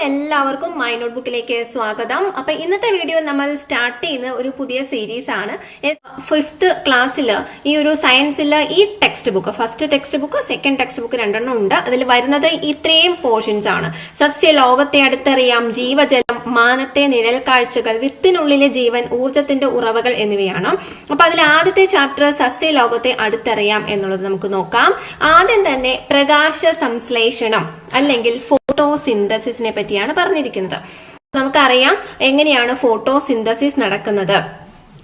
എല്ലാവർക്കും മൈ നോട്ട്ബുക്കിലേക്ക് സ്വാഗതം. അപ്പൊ ഇന്നത്തെ വീഡിയോ നമ്മൾ സ്റ്റാർട്ട് ചെയ്യുന്ന ഒരു പുതിയ സീരീസ് ആണ്. 5th ക്ലാസ്സിൽ ഈ ഒരു സയൻസിൽ ഈ text book, first text book, second text book രണ്ടെണ്ണം ഉണ്ട്. അതിൽ വരുന്നത് ഇത്രയും പോർഷൻസ് ആണ്. സസ്യലോകത്തെ അടുത്തറിയാം, ജീവജലം, മാനത്തെ നിഴൽ കാഴ്ചകൾ, വിത്തിനുള്ളിലെ ജീവൻ, ഊർജത്തിന്റെ ഉറവകൾ എന്നിവയാണ്. അപ്പൊ അതിൽ ആദ്യത്തെ ചാപ്റ്റർ സസ്യലോകത്തെ അടുത്തറിയാം എന്നുള്ളത് നമുക്ക് നോക്കാം. ആദ്യം തന്നെ പ്രകാശ സംശ്ലേഷണം അല്ലെങ്കിൽ ഫോട്ടോസിന്തസിസിനെ പറ്റിയാണ് പറഞ്ഞിരിക്കുന്നത്. നമുക്കറിയാം എങ്ങനെയാണ് ഫോട്ടോസിന്തസിസ് നടക്കുന്നത്.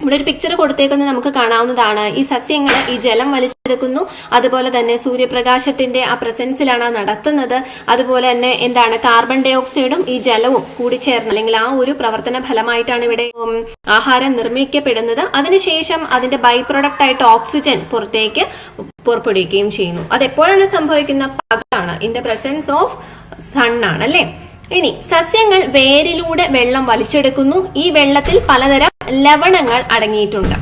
ഇവിടെ ഒരു പിക്ചർ കൊടുത്തേക്കുന്നത് നമുക്ക് കാണാവുന്നതാണ്. ഈ സസ്യങ്ങൾ ഈ ജലം വലിച്ചെടുക്കുന്നു, അതുപോലെ തന്നെ സൂര്യപ്രകാശത്തിന്റെ ആ പ്രസൻസിലാണ് നടത്തുന്നത്. അതുപോലെ തന്നെ എന്താണ്, കാർബൺ ഡൈ ഓക്സൈഡും ഈ ജലവും കൂടി ചേർന്ന് അല്ലെങ്കിൽ ആ ഒരു പ്രവർത്തന ഫലമായിട്ടാണ് ഇവിടെ ആഹാരം നിർമ്മിക്കപ്പെടുന്നത്. അതിനുശേഷം അതിന്റെ ബൈ പ്രൊഡക്റ്റ് ആയിട്ട് ഓക്സിജൻ പുറത്തേക്ക് പുറപ്പെടുവിക്കുകയും ചെയ്യുന്നു. അതെപ്പോഴാണ് സംഭവിക്കുന്നത്? പകലാണ്, in the presence of sun ആണ് അല്ലെ. ഇനി സസ്യങ്ങൾ വേരിലൂടെ വെള്ളം വലിച്ചെടുക്കുന്നു. ഈ വെള്ളത്തിൽ പലതരം ലവണങ്ങൾ അടങ്ങിയിട്ടുണ്ട്.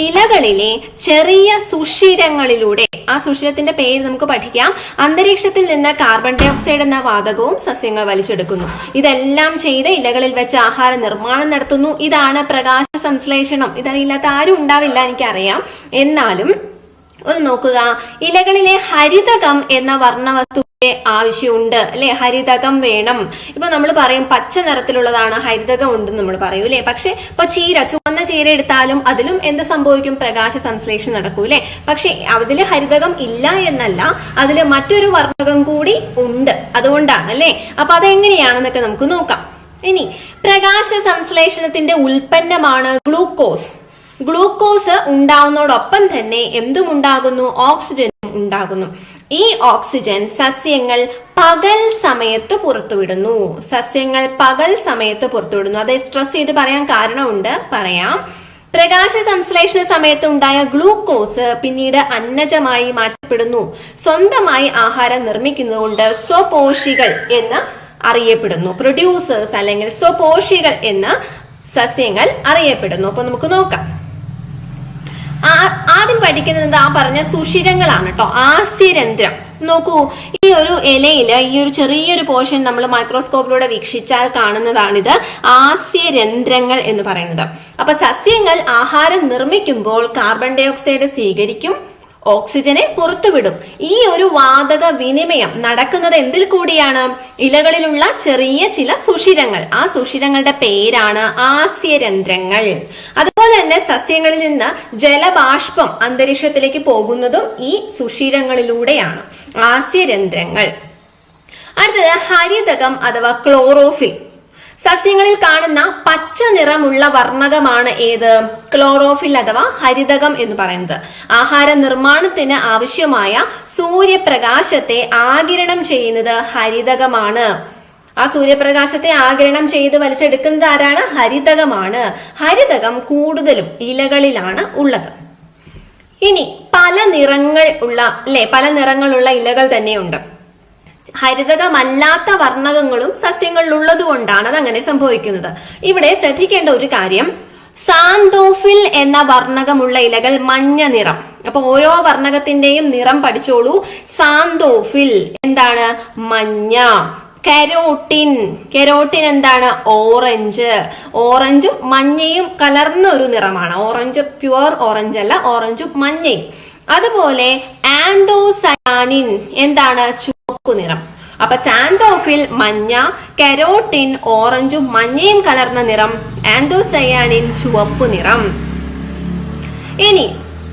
ഇലകളിലെ ചെറിയ സുഷിരങ്ങളിലൂടെ, ആ സുഷിരത്തിന്റെ പേര് നമുക്ക് പഠിക്കാം, അന്തരീക്ഷത്തിൽ നിന്ന് കാർബൺ ഡൈ ഓക്സൈഡ് എന്ന വാതകവും സസ്യങ്ങൾ വലിച്ചെടുക്കുന്നു. ഇതെല്ലാം ചെയ്ത് ഇലകളിൽ വെച്ച് ആഹാര നിർമ്മാണം നടത്തുന്നു. ഇതാണ് പ്രകാശ സംശ്ലേഷണം. ഇതറിയില്ലാത്ത ആരും ഉണ്ടാവില്ല, എനിക്കറിയാം. എന്നാലും ഒന്ന് നോക്കുക, ഇലകളിലെ ഹരിതകം എന്ന വർണ്ണവസ്തു ആവശ്യമുണ്ട് അല്ലെ. ഹരിതകം വേണം. ഇപ്പൊ നമ്മൾ പറയും പച്ച നിറത്തിലുള്ളതാണ് ഹരിതകം ഉണ്ടെന്ന് നമ്മൾ പറയൂ അല്ലെ. പക്ഷെ ഇപ്പൊ ചുവന്ന ചീര എടുത്താലും അതിലും എന്ത് സംഭവിക്കും? പ്രകാശ സംശ്ലേഷണം നടക്കൂ അല്ലെ. പക്ഷെ അതില് ഹരിതകം ഇല്ല എന്നല്ല, അതില് മറ്റൊരു വർണ്ണകം കൂടി ഉണ്ട്. അതുകൊണ്ടാണ് അല്ലെ. അപ്പൊ അതെങ്ങനെയാണെന്നൊക്കെ നമുക്ക് നോക്കാം. ഇനി പ്രകാശ സംശ്ലേഷണത്തിന്റെ ഉൽപ്പന്നമാണ് ഗ്ലൂക്കോസ്. ഗ്ലൂക്കോസ് ഉണ്ടാവുന്നതോടൊപ്പം തന്നെ എന്തും ഉണ്ടാകുന്നു? ഓക്സിജൻ ഉണ്ടാകുന്നു. ഈ ഓക്സിജൻ സസ്യങ്ങൾ പകൽ സമയത്ത് പുറത്തുവിടുന്നു. സസ്യങ്ങൾ പകൽ സമയത്ത് പുറത്തുവിടുന്നു. അത് സ്ട്രെസ് ചെയ്ത് പറയാൻ കാരണമുണ്ട്, പറയാം. പ്രകാശ സംശ്ലേഷണ സമയത്ത് ഉണ്ടായ ഗ്ലൂക്കോസ് പിന്നീട് അന്നജമായി മാറ്റപ്പെടുന്നു. സ്വന്തമായി ആഹാരം നിർമ്മിക്കുന്നതുകൊണ്ട് സ്വപോഷികൾ എന്ന് അറിയപ്പെടുന്നു. പ്രൊഡ്യൂസേഴ്സ് അല്ലെങ്കിൽ സ്വപോഷികൾ എന്ന് സസ്യങ്ങൾ അറിയപ്പെടുന്നു. അപ്പൊ നമുക്ക് നോക്കാം. ആദ്യം പഠിക്കുന്നത് ആ പറഞ്ഞ സുഷിരങ്ങളാണ് കേട്ടോ. ആസ്യരന്ധ്രം നോക്കൂ, ഈ ഒരു ഇലയില് ഈ ഒരു ചെറിയൊരു പോർഷൻ നമ്മൾ മൈക്രോസ്കോപ്പിലൂടെ വീക്ഷിച്ചാൽ കാണുന്നതാണിത് ആസ്യരന്ധ്രങ്ങൾ എന്ന് പറയുന്നത്. അപ്പൊ സസ്യങ്ങൾ ആഹാരം നിർമ്മിക്കുമ്പോൾ കാർബൺ ഡൈ ഓക്സൈഡ് സ്വീകരിക്കും, ഓക്സിജനെ പുറത്തുവിടും. ഈ ഒരു വാതക വിനിമയം നടക്കുന്നത് എന്തിൽ കൂടിയാണ്? ഇലകളിലുള്ള ചെറിയ ചില സുഷിരങ്ങൾ. ആ സുഷിരങ്ങളുടെ പേരാണ് ആസ്യരന്ധ്രങ്ങൾ. അതുപോലെ തന്നെ സസ്യങ്ങളിൽ നിന്ന് ജലബാഷ്പം അന്തരീക്ഷത്തിലേക്ക് പോകുന്നതും ഈ സുഷിരങ്ങളിലൂടെയാണ്, ആസ്യരന്ധ്രങ്ങൾ. അടുത്തത് ഹരിതകം അഥവാ ക്ലോറോഫിൽ. സസ്യങ്ങളിൽ കാണുന്ന പച്ച നിറമുള്ള വർണ്ണകമാണ് ഏത്? ക്ലോറോഫിൽ അഥവാ ഹരിതകം എന്ന് പറയുന്നത്. ആഹാര നിർമ്മാണത്തിന് ആവശ്യമായ സൂര്യപ്രകാശത്തെ ആഗിരണം ചെയ്യുന്നത് ഹരിതകമാണ്. ആ സൂര്യപ്രകാശത്തെ ആഗിരണം ചെയ്ത് വലിച്ചെടുക്കുന്നത് ആരാണ്? ഹരിതകമാണ്. ഹരിതകം കൂടുതലും ഇലകളിലാണ് ഉള്ളത്. ഇനി പല നിറങ്ങളുള്ള ഇലകൾ തന്നെയുണ്ട്. ഹരിതകമല്ലാത്ത വർണ്ണകങ്ങളും സസ്യങ്ങളിൽ ഉള്ളതുകൊണ്ടാണ് അതങ്ങനെ സംഭവിക്കുന്നത്. ഇവിടെ ശ്രദ്ധിക്കേണ്ട ഒരു കാര്യം, സാന്തോഫിൽ എന്ന വർണ്ണകമുള്ള ഇലകൾ മഞ്ഞ നിറം. അപ്പൊ ഓരോ വർണ്ണകത്തിന്റെയും നിറം പഠിച്ചോളൂ. സാന്തോഫിൽ എന്താണ്? മഞ്ഞ. കെരോട്ടിൻ എന്താണ്? ഓറഞ്ച്. ഓറഞ്ചും മഞ്ഞയും കലർന്ന ഒരു നിറമാണ്. ഓറഞ്ച് പ്യുവർ ഓറഞ്ച് അല്ല, ഓറഞ്ചും മഞ്ഞയും. അതുപോലെ ആൻഡോസയാനിൻ എന്താണ്? ചുവപ്പ് നിറം. അപ്പൊ സാന്തോഫിൽ മഞ്ഞ, കെരോട്ടിൻ ഓറഞ്ചും മഞ്ഞയും കലർന്ന നിറം, ആൻഡോസയാനിൻ ചുവപ്പ് നിറം. ഇനി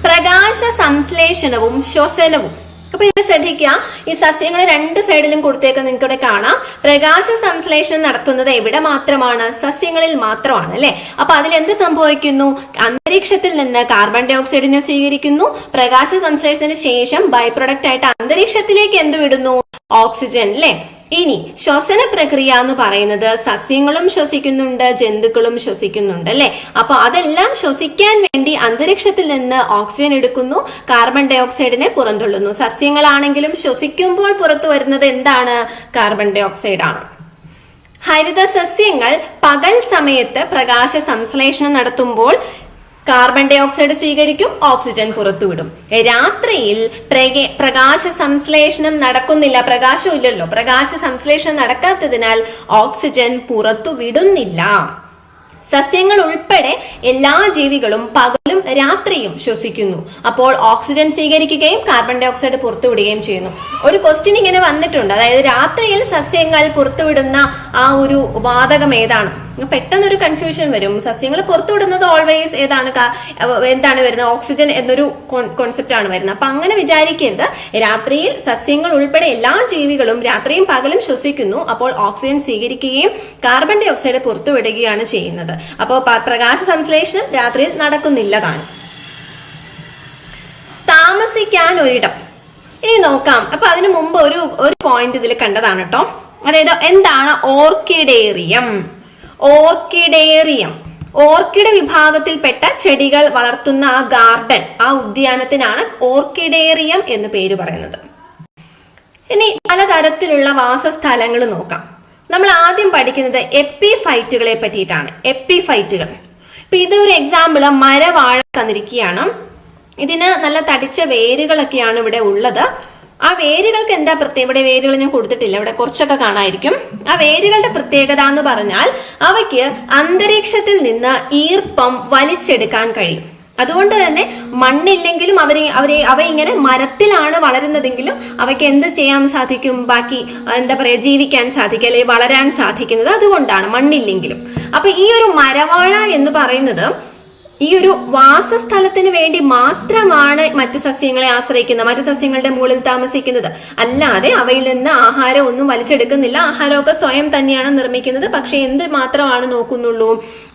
പ്രകാശ സംശ്ലേഷണവും ശ്വസനവും. അപ്പൊ ഇത് ശ്രദ്ധിക്കുക, ഈ സസ്യങ്ങൾ രണ്ട് സൈഡിലും കൊടുത്തേക്ക് നിങ്ങൾക്ക് ഇവിടെ കാണാം. പ്രകാശ സംശ്ലേഷണം നടത്തുന്നത് എവിടെ മാത്രമാണ്? സസ്യങ്ങളിൽ മാത്രമാണ് അല്ലെ. അപ്പൊ അതിൽ എന്ത് സംഭവിക്കുന്നു? അന്തരീക്ഷത്തിൽ നിന്ന് കാർബൺ ഡൈ ഓക്സൈഡിനെ സ്വീകരിക്കുന്നു. പ്രകാശ സംശ്ലേഷണത്തിന് ശേഷം ബൈ പ്രൊഡക്റ്റ് ആയിട്ട് അന്തരീക്ഷത്തിലേക്ക് എന്ത് വിടുന്നു? ഓക്സിജൻ അല്ലെ. ഇനി ശ്വസന പ്രക്രിയ എന്ന് പറയുന്നത് സസ്യങ്ങളും ശ്വസിക്കുന്നുണ്ട്, ജന്തുക്കളും ശ്വസിക്കുന്നുണ്ട് അല്ലെ. അപ്പൊ അതെല്ലാം ശ്വസിക്കാൻ വേണ്ടി അന്തരീക്ഷത്തിൽ നിന്ന് ഓക്സിജൻ എടുക്കുന്നു, കാർബൺ ഡൈ ഓക്സൈഡിനെ പുറന്തള്ളുന്നു. സസ്യങ്ങളാണെങ്കിലും ശ്വസിക്കുമ്പോൾ പുറത്തു വരുന്നത് എന്താണ്? കാർബൺ ഡൈ ഓക്സൈഡ് ആണ്. ഹരിത സസ്യങ്ങൾ പകൽ സമയത്ത് പ്രകാശ സംശ്ലേഷണം നടത്തുമ്പോൾ കാർബൺ ഡൈ ഓക്സൈഡ് സ്വീകരിക്കും, ഓക്സിജൻ പുറത്തുവിടും. രാത്രിയിൽ പ്രകാശ സംശ്ലേഷണം നടക്കുന്നില്ല, പ്രകാശം ഇല്ലല്ലോ, പ്രകാശ സംശ്ലേഷണം നടക്കാത്തതിനാൽ ഓക്സിജൻ പുറത്തു വിടുന്നില്ല. സസ്യങ്ങൾ ഉൾപ്പെടെ എല്ലാ ജീവികളും പകലും രാത്രിയും ശ്വസിക്കുന്നു. അപ്പോൾ ഓക്സിജൻ സ്വീകരിക്കുകയും കാർബൺ ഡൈ ഓക്സൈഡ് പുറത്തുവിടുകയും ചെയ്യുന്നു. ഒരു ക്വസ്റ്റ്യൻ ഇങ്ങനെ വന്നിട്ടുണ്ട്, അതായത് രാത്രിയിൽ സസ്യങ്ങൾ പുറത്തുവിടുന്ന ആ ഒരു വാതകം ഏതാണ്? പെട്ടെന്നൊരു കൺഫ്യൂഷൻ വരും. സസ്യങ്ങൾ പുറത്തുവിടുന്നത് ഓൾവേസ് എന്താണ് വരുന്നത്? ഓക്സിജൻ എന്നൊരു കോൺസെപ്റ്റ് ആണ് വരുന്നത്. അപ്പൊ അങ്ങനെ വിചാരിക്കരുത്. രാത്രിയിൽ സസ്യങ്ങൾ ഉൾപ്പെടെ എല്ലാ ജീവികളും രാത്രിയും പകലും ശ്വസിക്കുന്നു. അപ്പോൾ ഓക്സിജൻ സ്വീകരിക്കുകയും കാർബൺ ഡൈ ഓക്സൈഡ് പുറത്തുവിടുകയാണ് ചെയ്യുന്നത്. അപ്പോൾ പ്രകാശ സംശ്ലേഷണം രാത്രിയിൽ നടക്കുന്നില്ലതാണ്. താമസിക്കാൻ ഒരിടം. ഇനി നോക്കാം. അപ്പൊ അതിനു മുമ്പ് ഒരു പോയിന്റ് ഇതിൽ കണ്ടതാണ് കേട്ടോ. അതായത് എന്താണ് ഓർക്കിഡേറിയം? ഓർക്കിഡ് വിഭാഗത്തിൽപ്പെട്ട ചെടികൾ വളർത്തുന്ന ആ ഗാർഡൻ, ആ ഉദ്യാനത്തിനാണ് ഓർക്കിഡേറിയം എന്ന് പേര് പറയുന്നത്. ഇനി പലതരത്തിലുള്ള വാസസ്ഥലങ്ങൾ നോക്കാം. നമ്മൾ ആദ്യം പഠിക്കുന്നത് എപ്പിഫൈറ്റുകളെ പറ്റിയിട്ടാണ്. എപ്പിഫൈറ്റുകൾ, ഇപ്പൊ ഇതൊരു എക്സാമ്പിള് മരവാഴ തന്നിരിക്കുകയാണ്. ഇതിന് നല്ല തടിച്ച വേരുകളൊക്കെയാണ് ഇവിടെ ഉള്ളത്. ആ വേരുകൾക്ക് എന്താ പ്രത്യേകത? ഇവിടെ വേരുകൾ ഞാൻ കൊടുത്തിട്ടില്ല, ഇവിടെ കുറച്ചൊക്കെ കാണായിരിക്കും. ആ വേരുകളുടെ പ്രത്യേകത എന്ന് പറഞ്ഞാൽ അവയ്ക്ക് അന്തരീക്ഷത്തിൽ നിന്ന് ഈർപ്പം വലിച്ചെടുക്കാൻ കഴിയും. അതുകൊണ്ട് തന്നെ മണ്ണില്ലെങ്കിലും അവ ഇങ്ങനെ മരത്തിലാണ് വളരുന്നതെങ്കിലും അവയ്ക്ക് എന്ത് ചെയ്യാൻ സാധിക്കും? ബാക്കി ജീവിക്കാൻ സാധിക്കും, അല്ലെങ്കിൽ വളരാൻ സാധിക്കുന്നത് അതുകൊണ്ടാണ്, മണ്ണില്ലെങ്കിലും. അപ്പൊ ഈ ഒരു മരവാഴ എന്ന് പറയുന്നത് ഈ ഒരു വാസസ്ഥലത്തിന് വേണ്ടി മാത്രമാണ് മറ്റു സസ്യങ്ങളെ ആശ്രയിക്കുന്നത്, മറ്റു സസ്യങ്ങളുടെ മുകളിൽ താമസിക്കുന്നത്. അല്ലാതെ അവയിൽ നിന്ന് ആഹാരം ഒന്നും വലിച്ചെടുക്കുന്നില്ല. ആഹാരമൊക്കെ സ്വയം തന്നെയാണ് നിർമ്മിക്കുന്നത്. പക്ഷെ എന്ത് മാത്രമാണ് നോക്കുന്നുള്ളൂ?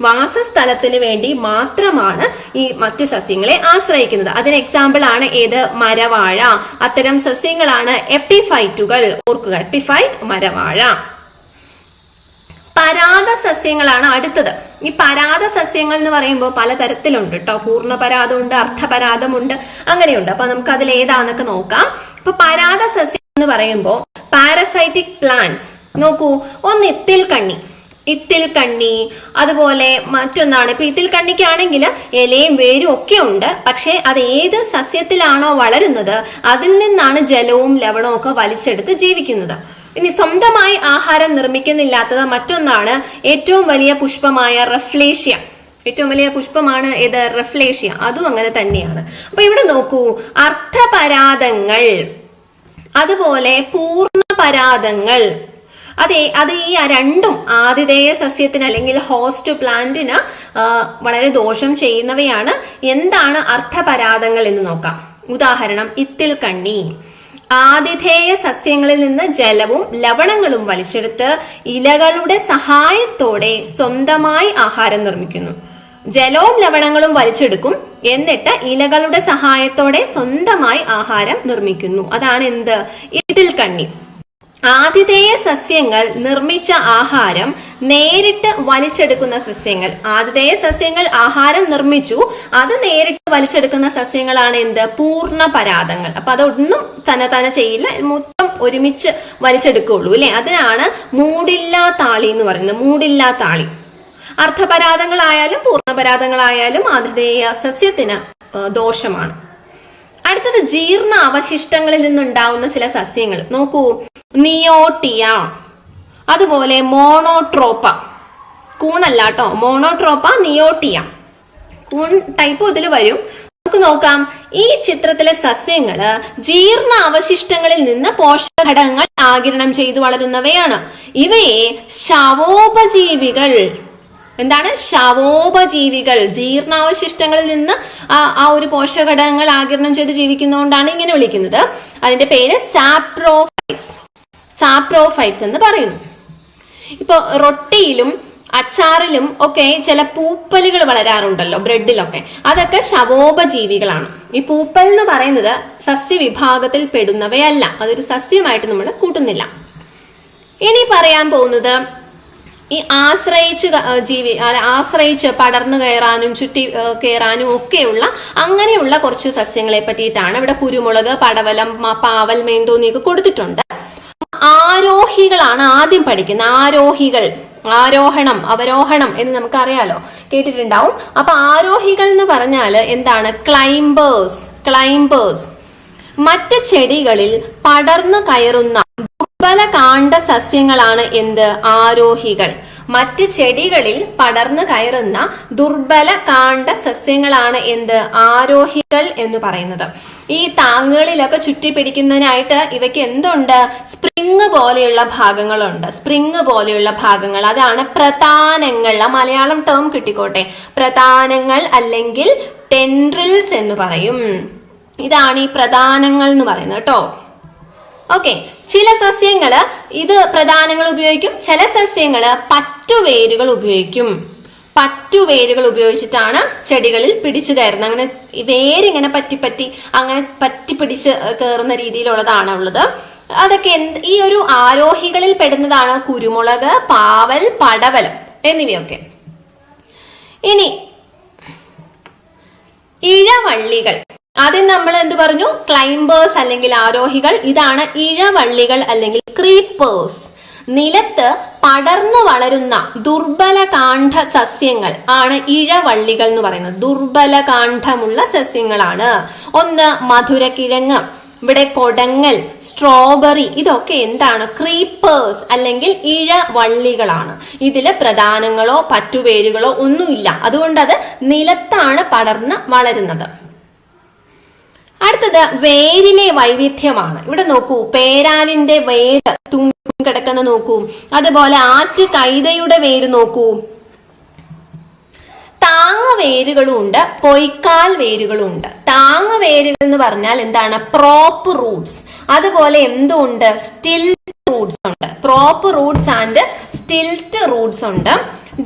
വാസസ്ഥലത്തിന് വേണ്ടി മാത്രമാണ് ഈ മറ്റു സസ്യങ്ങളെ ആശ്രയിക്കുന്നത്. അതിന് എക്സാമ്പിൾ ആണ് ഏത്? മരവാഴ. അത്തരം സസ്യങ്ങളാണ് എപ്പിഫൈറ്റുകൾ. ഓർക്കുക, എപ്പിഫൈറ്റ്, മരവാഴ. പരാത സസ്യങ്ങളാണ് അടുത്തത്. ഈ പരാത സസ്യങ്ങൾ എന്ന് പറയുമ്പോൾ പലതരത്തിലുണ്ട് കേട്ടോ. പൂർണ്ണപരാതമുണ്ട്, അർദ്ധപരാതമുണ്ട്, അങ്ങനെയുണ്ട്. അപ്പൊ നമുക്ക് അതിൽ ഏതാന്നൊക്കെ നോക്കാം. ഇപ്പൊ പരാത സസ്യം എന്ന് പറയുമ്പോൾ പാരസൈറ്റിക് പ്ലാന്റ്സ് നോക്കൂ. ഒന്ന് ഇത്തിൽ കണ്ണി, അതുപോലെ മറ്റൊന്നാണ് ഇപ്പൊ ഇത്തിൽ കണ്ണിക്കാണെങ്കിൽ ഇലയും വേരും ഒക്കെ ഉണ്ട്. പക്ഷെ അത് ഏത് സസ്യത്തിലാണോ വളരുന്നത് അതിൽ നിന്നാണ് ജലവും ലവണവും ഒക്കെ വലിച്ചെടുത്ത് ജീവിക്കുന്നത്. ഇനി സ്വന്തമായി ആഹാരം നിർമ്മിക്കുന്നില്ലാത്തത് മറ്റൊന്നാണ് ഏറ്റവും വലിയ പുഷ്പമായ റഫ്ലേഷ്യ. ഏറ്റവും വലിയ പുഷ്പമാണ് ഏത്? റഫ്ലേഷ്യ. അതും അങ്ങനെ തന്നെയാണ്. അപ്പൊ ഇവിടെ നോക്കൂ, അർദ്ധപരാതങ്ങൾ, അതുപോലെ പൂർണ്ണപരാതങ്ങൾ. അത് ഈ രണ്ടും ആതിഥേയ സസ്യത്തിന് അല്ലെങ്കിൽ ഹോസ്റ്റ് പ്ലാന്റിന് വളരെ ദോഷം ചെയ്യുന്നവയാണ്. എന്താണ് അർദ്ധപരാതങ്ങൾ എന്ന് നോക്കാം. ഉദാഹരണം, ഇത്തിൽ കണ്ണി ആതിഥേയ സസ്യങ്ങളിൽ നിന്ന് ജലവും ലവണങ്ങളും വലിച്ചെടുത്ത് ഇലകളുടെ സഹായത്തോടെ സ്വന്തമായി ആഹാരം നിർമ്മിക്കുന്നു. ജലവും ലവണങ്ങളും വലിച്ചെടുക്കും, എന്നിട്ട് ഇലകളുടെ സഹായത്തോടെ സ്വന്തമായി ആഹാരം നിർമ്മിക്കുന്നു. അതാണ് എന്ത്? ഇത്തിൽ കണ്ണി. ആതിഥേയ സസ്യങ്ങൾ നിർമ്മിച്ച ആഹാരം നേരിട്ട് വലിച്ചെടുക്കുന്ന സസ്യങ്ങൾ. ആതിഥേയ സസ്യങ്ങൾ ആഹാരം നിർമ്മിച്ചു, അത് നേരിട്ട് വലിച്ചെടുക്കുന്ന സസ്യങ്ങളാണ് എന്ത്? പൂർണ്ണപരാതങ്ങൾ. അപ്പൊ അതൊന്നും തന്നെ ചെയ്യില്ല, മൊത്തം ഒരുമിച്ച് വലിച്ചെടുക്കുള്ളൂ അല്ലെ. അതിനാണ് മൂടില്ലാത്താളി എന്ന് പറയുന്നത്. മൂടില്ലാത്താളി. അർദ്ധപരാതങ്ങളായാലും പൂർണ്ണപരാതങ്ങളായാലും ആതിഥേയ സസ്യത്തിന് ദോഷമാണ്. അടുത്തത് ജീർണ അവശിഷ്ടങ്ങളിൽ നിന്നുണ്ടാവുന്ന ചില സസ്യങ്ങൾ നോക്കൂ. നിയോട്ടിയ, അതുപോലെ മോണോട്രോപ്പ. കൂണല്ല കേട്ടോ, മോണോട്രോപ്പ, നിയോട്ടിയ. കൂൺ ടൈപ്പ് ഇതിൽ വരും. നമുക്ക് നോക്കാം. ഈ ചിത്രത്തിലെ സസ്യങ്ങള് ജീർണ അവശിഷ്ടങ്ങളിൽ നിന്ന് പോഷകഘടകങ്ങൾ ആഗിരണം ചെയ്തു വളരുന്നവയാണ്. ഇവയെ ശവോപജീവികൾ. എന്താണ്? ശവോപജീവികൾ. ജീർണാവശിഷ്ടങ്ങളിൽ നിന്ന് ആ ഒരു പോഷകഘടകങ്ങൾ ആഗിരണം ചെയ്ത് ജീവിക്കുന്നതുകൊണ്ടാണ് ഇങ്ങനെ വിളിക്കുന്നത്. അതിന്റെ പേര് സാപ്രോഫൈറ്റ്സ് എന്ന് പറയുന്നു. ഇപ്പൊ റൊട്ടിയിലും അച്ചാറിലും ഒക്കെ ചില പൂപ്പലുകൾ വളരാറുണ്ടല്ലോ, ബ്രെഡിലൊക്കെ. അതൊക്കെ ശവോപജീവികളാണ്. ഈ പൂപ്പൽ എന്ന് പറയുന്നത് സസ്യവിഭാഗത്തിൽ പെടുന്നവയല്ല. അതൊരു സസ്യമായിട്ട് നമ്മൾ കൂട്ടുന്നില്ല. ഇനി പറയാൻ പോകുന്നത് ഈ ആശ്രയിച്ച് പടർന്നു കയറാനും ചുറ്റി കയറാനും ഒക്കെയുള്ള അങ്ങനെയുള്ള കുറച്ച് സസ്യങ്ങളെ പറ്റിയിട്ടാണ്. ഇവിടെ കുരുമുളക്, പടവലം, പാവൽ, മേന്തോന്നിയൊക്കെ കൊടുത്തിട്ടുണ്ട്. ആരോഹികളാണ് ആദ്യം പഠിക്കുന്നത്. ആരോഹികൾ ആരോഹണം, അവരോഹണം എന്ന് നമുക്കറിയാലോ, കേട്ടിട്ടുണ്ടാവും. അപ്പൊ ആരോഹികൾ എന്ന് പറഞ്ഞാൽ എന്താണ്? ക്ലൈംബേഴ്സ്. മറ്റ് ചെടികളിൽ പടർന്നു കയറുന്ന ദുർബല കാണ്ഡ സസ്യങ്ങളാണ് എന്ത്? ആരോഹികൾ. മറ്റ് ചെടികളിൽ പടർന്നു കയറുന്ന ദുർബല കാണ്ഡ സസ്യങ്ങളാണ് എന്ത്? ആരോഹികൾ എന്ന് പറയുന്നത്. ഈ താങ്ങുകളിലൊക്കെ ചുറ്റിപ്പിടിക്കുന്നതിനായിട്ട് ഇവയ്ക്ക് എന്തുണ്ട്? സ്പ്രിങ് പോലെയുള്ള ഭാഗങ്ങൾ, അതാണ് പ്രതാനങ്ങൾ. ആ മലയാളം ടേം കിട്ടിക്കോട്ടെ. പ്രതാനങ്ങൾ അല്ലെങ്കിൽ ടെൻഡ്രിൽസ് എന്ന് പറയും. ഇതാണ് ഈ പ്രധാനങ്ങൾ എന്ന് പറയുന്നത് കേട്ടോ. ഓക്കെ, ചില സസ്യങ്ങള് ഇത് പ്രധാനങ്ങൾ ഉപയോഗിക്കും, ചില സസ്യങ്ങള് പറ്റുവേരുകൾ ഉപയോഗിക്കും. പറ്റുവേരുകൾ ഉപയോഗിച്ചിട്ടാണ് ചെടികളിൽ പിടിച്ചു കയറുന്നത്. അങ്ങനെ വേരിങ്ങനെ പറ്റി പിടിച്ച് കയറുന്ന രീതിയിലുള്ളതാണ് ഉള്ളത്. അതൊക്കെ ഈ ഒരു ആരോഹികളിൽ പെടുന്നതാണ് കുരുമുളക്, പാവൽ, പടവലം എന്നിവയൊക്കെ. ഇനി ഇഴവള്ളികൾ, ആദ്യം നമ്മൾ എന്ത് പറഞ്ഞു? ക്ലൈംബേഴ്സ് അല്ലെങ്കിൽ ആരോഹികൾ. ഇതാണ് ഇഴവള്ളികൾ അല്ലെങ്കിൽ ക്രീപ്പേഴ്സ്. നിലത്ത് പടർന്നു വളരുന്ന ദുർബല കാണ്ഡ സസ്യങ്ങൾ ആണ് ഇഴവള്ളികൾ എന്ന് പറയുന്നത്. ദുർബല കാണ്ഡമുള്ള സസ്യങ്ങളാണ്. ഒന്ന് മധുരക്കിഴങ്ങ്, ഇവിടെ കൊടങ്ങൽ, സ്ട്രോബെറി, ഇതൊക്കെ എന്താണ്? ക്രീപ്പേഴ്സ് അല്ലെങ്കിൽ ഇഴവള്ളികളാണ്. ഇതില് പ്രധാനങ്ങളോ പറ്റുവേരുകളോ ഒന്നുമില്ല. അതുകൊണ്ട് അത് നിലത്താണ് പടർന്ന് വളരുന്നത്. അടുത്തത് വേരിലെ വൈവിധ്യമാണ്. ഇവിടെ നോക്കൂ, പേരാലിന്റെ വേര് കിടക്കുന്ന നോക്കൂ, അതുപോലെ ആറ്റ് കൈതയുടെ വേര് നോക്കൂ. താങ്ങ് വേരുകളും ഉണ്ട്, പൊയ്ക്കാൽ വേരുകളും ഉണ്ട്. താങ്ങ് വേരുകൾ എന്ന് പറഞ്ഞാൽ എന്താണ്? Prop Roots. അതുപോലെ എന്തുണ്ട്? സ്റ്റിൽറ്റ് റൂട്ട്സ് ഉണ്ട്. Prop Roots and stilt Roots ഉണ്ട്.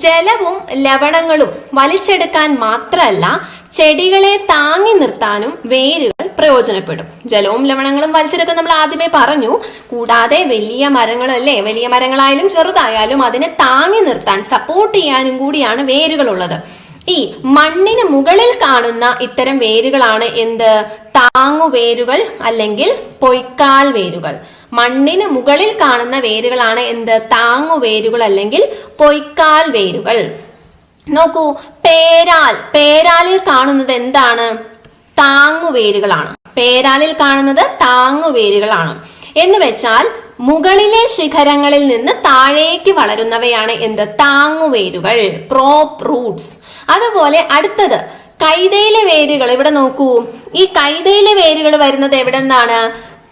ജലവും ലവണങ്ങളും വലിച്ചെടുക്കാൻ മാത്രമല്ല ചെടികളെ താങ്ങി നിർത്താനും വേരുകൾ പ്രയോജനപ്പെടും. ജലവും ലവണങ്ങളും വലിച്ചെടുക്കാൻ നമ്മൾ ആദ്യമേ പറഞ്ഞു. കൂടാതെ വലിയ മരങ്ങളല്ലേ, വലിയ മരങ്ങളായാലും ചെറുതായാലും അതിനെ താങ്ങി നിർത്താൻ, സപ്പോർട്ട് ചെയ്യാനും കൂടിയാണ് വേരുകൾ ഉള്ളത്. ഈ മണ്ണിന് മുകളിൽ കാണുന്ന ഇത്തരം വേരുകളാണ് എന്ത്? താങ്ങുവേരുകൾ അല്ലെങ്കിൽ പൊയ്ക്കാൽ വേരുകൾ. മണ്ണിന് മുകളിൽ കാണുന്ന വേരുകളാണ് എന്ത്? താങ്ങുവേരുകൾ അല്ലെങ്കിൽ പൊയ്ക്കാൽ വേരുകൾ. നോക്കൂ, പേരാലിൽ കാണുന്നത് എന്താണ്? താങ്ങുവേരുകളാണ്. പേരാലിൽ കാണുന്നത് താങ്ങുവേരുകളാണ്. എന്ന് വെച്ചാൽ മുകളിലെ ശിഖരങ്ങളിൽ നിന്ന് താഴേക്ക് വളരുന്നവയാണ് എന്ത്? താങ്ങുവേരുകൾ, പ്രോപ്പ് റൂട്ട്സ്. അതുപോലെ അടുത്തത് കൈതയിലെ വേരുകൾ. ഇവിടെ നോക്കൂ, ഈ കൈതയിലെ വേരുകൾ വരുന്നത് എവിടെ നിന്നാണ്?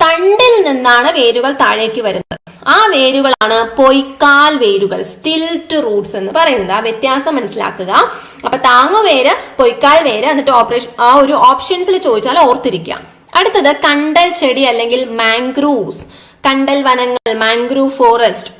തണ്ടിൽ നിന്നാണ് വേരുകൾ താഴേക്ക് വരുന്നത്. ആ വേരുകളാണ് പൊയ്ക്കാൽ വേരുകൾ, സ്റ്റിൽറ്റ് റൂട്ട്സ് എന്ന് പറയുന്നത്. ആ വ്യത്യാസം മനസ്സിലാക്കുക. അപ്പൊ താങ്ങുവേര്, പൊയ്ക്കാൽ വേര്, എന്നിട്ട് ആ ഒരു ഓപ്ഷൻസിൽ ചോദിച്ചാൽ ഓർത്തിരിക്കുക. അടുത്തത് കണ്ടൽ ചെടി അല്ലെങ്കിൽ മാംഗ്രൂവ്സ്. കണ്ടൽ വനങ്ങൾ, മാംഗ്രൂവ് ഫോറസ്റ്റ്.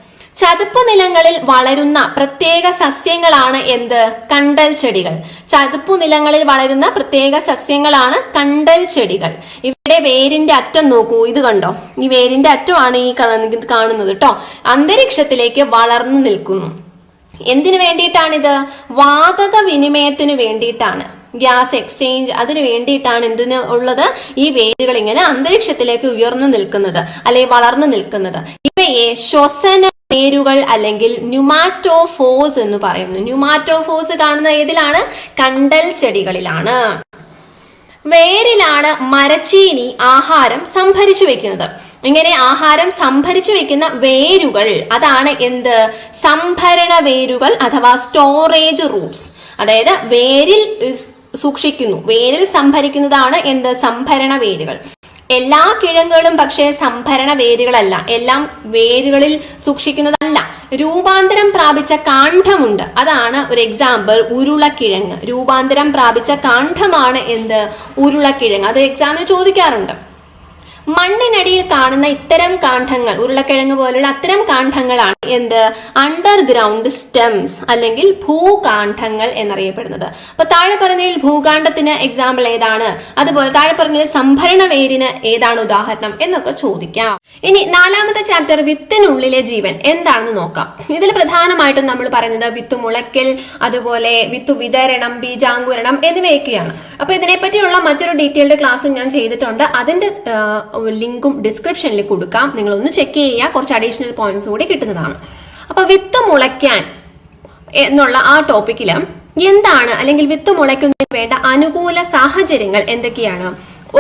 ചതുപ്പ് നിലങ്ങളിൽ വളരുന്ന പ്രത്യേക സസ്യങ്ങളാണ് എന്ത്? കണ്ടൽ ചെടികൾ. ചതുപ്പു നിലങ്ങളിൽ വളരുന്ന പ്രത്യേക സസ്യങ്ങളാണ് കണ്ടൽ ചെടികൾ. ഇവിടെ വേരിന്റെ അറ്റം നോക്കൂ, ഇത് കണ്ടോ? ഈ വേരിന്റെ അറ്റമാണ് ഈ കാണുന്നത് കേട്ടോ. അന്തരീക്ഷത്തിലേക്ക് വളർന്നു നിൽക്കുന്നു. എന്തിനു വേണ്ടിയിട്ടാണിത്? വാതക വിനിമയത്തിന് വേണ്ടിയിട്ടാണ്. ഗ്യാസ് എക്സ്ചേഞ്ച്, അതിന് വേണ്ടിയിട്ടാണ് എന്തിന് ഉള്ളത്? ഈ വേരുകൾ ഇങ്ങനെ അന്തരീക്ഷത്തിലേക്ക് ഉയർന്നു നിൽക്കുന്നത് അല്ലെങ്കിൽ വളർന്നു നിൽക്കുന്നത്. ഇവയെ ശ്വസന വേരുകൾ അല്ലെങ്കിൽ ന്യൂമാറ്റോഫോഴ്സ് എന്ന് പറയുന്നു. ന്യൂമാറ്റോഫോഴ്സ് കാണുന്ന ഏതിലാണ്? കണ്ടൽ ചെടികളിലാണ്. വേരിലാണ് മരച്ചീനി ആഹാരം സംഭരിച്ചു വെക്കുന്നത്. ഇങ്ങനെ ആഹാരം സംഭരിച്ചു വെക്കുന്ന വേരുകൾ അതാണ് എന്ത്? സംഭരണ വേരുകൾ അഥവാ സ്റ്റോറേജ് റൂട്ട്സ്. അതായത് വേരിൽ സൂക്ഷിക്കുന്നു, വേരിൽ സംഭരിക്കുന്നതാണ് എന്ത്? സംഭരണ വേരുകൾ. എല്ലാ കിഴങ്ങുകളും പക്ഷേ സംഭരണ വേരുകളല്ല, എല്ലാം വേരുകളിൽ സൂക്ഷിക്കുന്നതല്ല. രൂപാന്തരം പ്രാപിച്ച കാണ്ഡമുണ്ട്, അതാണ് ഒരു എക്സാമ്പിൾ ഉരുളക്കിഴങ്ങ്. രൂപാന്തരം പ്രാപിച്ച കാണ്ഡമാണ് എന്ത്? ഉരുളക്കിഴങ്ങ്. അത് എക്സാമിന് ചോദിക്കാറുണ്ട്. മണ്ണിനടിയിൽ കാണുന്ന ഇത്തരം കാണ്ഡങ്ങൾ, ഉരുളക്കിഴങ്ങ് പോലുള്ള അത്തരം കാണ്ഡങ്ങളാണ് എന്ത്? അണ്ടർഗ്രൗണ്ട് സ്റ്റെംസ് അല്ലെങ്കിൽ ഭൂകാണ്ഡങ്ങൾ എന്നറിയപ്പെടുന്നത്. അപ്പൊ താഴെ പറഞ്ഞതിൽ ഭൂകാണ്ഡത്തിന് എക്സാമ്പിൾ ഏതാണ്? അതുപോലെ താഴെ പറഞ്ഞതിൽ സംഭരണ വേരിന് ഏതാണ് ഉദാഹരണം എന്നൊക്കെ ചോദിക്കാം. ഇനി നാലാമത്തെ ചാപ്റ്റർ വിത്തിനുള്ളിലെ ജീവൻ എന്താണെന്ന് നോക്കാം. ഇതിൽ പ്രധാനമായിട്ടും നമ്മൾ പറയുന്നത് വിത്ത് മുളയ്ക്കൽ, അതുപോലെ വിത്ത് വിതരണം, ബീജാങ്കുരണം എന്നിവയൊക്കെയാണ്. അപ്പൊ ഇതിനെപ്പറ്റിയുള്ള മറ്റൊരു ഡീറ്റെയിൽഡ് ക്ലാസ്സും ഞാൻ ചെയ്തിട്ടുണ്ട്. അതിന്റെ ലിങ്കും ഡിസ്ക്രിപ്ഷനിൽ കൊടുക്കാം. നിങ്ങൾ ഒന്ന് ചെക്ക് ചെയ്യുക, കുറച്ച് അഡീഷണൽ പോയിന്റ്സ് കൂടി കിട്ടുന്നതാണ്. അപ്പൊ വിത്ത് മുളയ്ക്കാൻ എന്നുള്ള ആ ടോപ്പിക്കില് എന്താണ്, അല്ലെങ്കിൽ വിത്ത് മുളയ്ക്കുന്നതിന് വേണ്ട അനുകൂല സാഹചര്യങ്ങൾ എന്തൊക്കെയാണ്?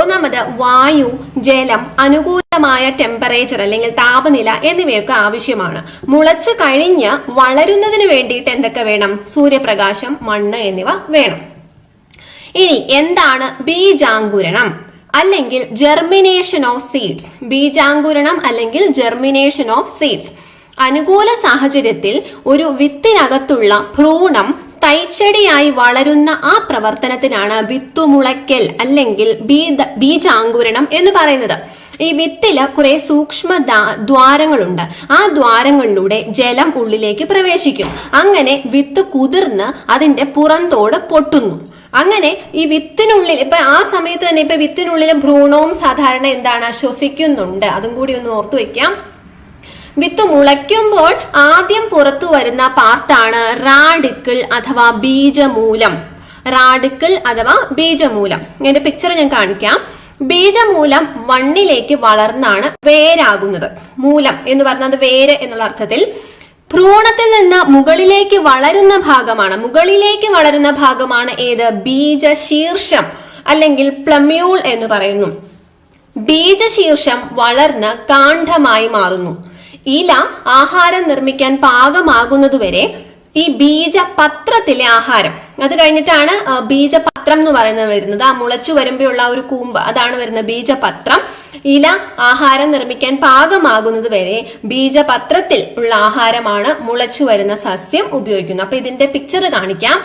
ഒന്നാമത് വായു, ജലം, അനുകൂലമായ ടെമ്പറേച്ചർ അല്ലെങ്കിൽ താപനില എന്നിവയൊക്കെ ആവശ്യമാണ്. മുളച്ചു കഴിഞ്ഞ് വളരുന്നതിന് വേണ്ടിയിട്ട് എന്തൊക്കെ വേണം? സൂര്യപ്രകാശം, മണ്ണ് എന്നിവ വേണം. ഇനി എന്താണ് ബീജാങ്കുരണം അല്ലെങ്കിൽ ജെർമിനേഷൻ ഓഫ് സീഡ്സ്? ബീജാങ്കുരണം അല്ലെങ്കിൽ ജെർമിനേഷൻ ഓഫ് സീഡ്സ് അനുകൂല സാഹചര്യത്തിൽ ഒരു വിത്തിനകത്തുള്ള ഭ്രൂണം തൈച്ചെടിയായി വളരുന്ന ആ പ്രവർത്തനത്തിനാണ് വിത്തുമുളയ്ക്കൽ അല്ലെങ്കിൽ ബീജാങ്കുരണം എന്ന് പറയുന്നത്. ഈ വിത്തില് കുറെ സൂക്ഷ്മ ദ്വാരങ്ങളുണ്ട്. ആ ദ്വാരങ്ങളിലൂടെ ജലം ഉള്ളിലേക്ക് പ്രവേശിക്കും. അങ്ങനെ വിത്ത് കുതിർന്ന് അതിന്റെ പുറന്തോട് പൊട്ടുന്നു. അങ്ങനെ ഈ വിത്തിനുള്ളിൽ ഇപ്പൊ ആ സമയത്ത് തന്നെ ഇപ്പൊ വിത്തിനുള്ളിൽ ഭ്രൂണവും സാധാരണ എന്താണ്, ശ്വസിക്കുന്നുണ്ട്. അതും കൂടി ഒന്ന് ഓർത്തു വെക്കാം. വിത്ത് മുളയ്ക്കുമ്പോൾ ആദ്യം പുറത്തു വരുന്ന പാർട്ടാണ് റാഡിക്കിൾ അഥവാ ബീജമൂലം. റാഡിക്കിൾ അഥവാ ബീജമൂലം. ഇതിന്റെ പിക്ചർ ഞാൻ കാണിക്കാം. ബീജമൂലം മണ്ണിലേക്ക് വളർന്നാണ് വേരാകുന്നത്. മൂലം എന്ന് പറഞ്ഞത് വേര് എന്നുള്ള അർത്ഥത്തിൽ. ഭ്രൂണത്തിൽ നിന്ന് മുകളിലേക്ക് വളരുന്ന ഭാഗമാണ് ഏത്? ബീജശീർഷം അല്ലെങ്കിൽ പ്ലമ്യൂൾ എന്ന് പറയുന്നു. ബീജശീർഷം വളർന്ന് കാണ്ഡമായി മാറുന്നു. ഇല ആഹാരം നിർമ്മിക്കാൻ പാകമാകുന്നതുവരെ ഈ ബീജപത്രത്തിലെ ആഹാരം, അത് കഴിഞ്ഞിട്ടാണ് ബീജപത്രം എന്ന് പറയുന്നത് വരുന്നത്. ആ മുളച്ചു വരുമ്പോഴുള്ള ഒരു കൂമ്പ്, അതാണ് വരുന്നത് ബീജപത്രം. ഇല ആഹാരം നിർമ്മിക്കാൻ പാകമാകുന്നത് വരെ ബീജപത്രത്തിൽ ഉള്ള ആഹാരമാണ് മുളച്ചു വരുന്ന സസ്യം ഉപയോഗിക്കുന്നത്. അപ്പൊ ഇതിന്റെ പിക്ചർ കാണിക്കാം.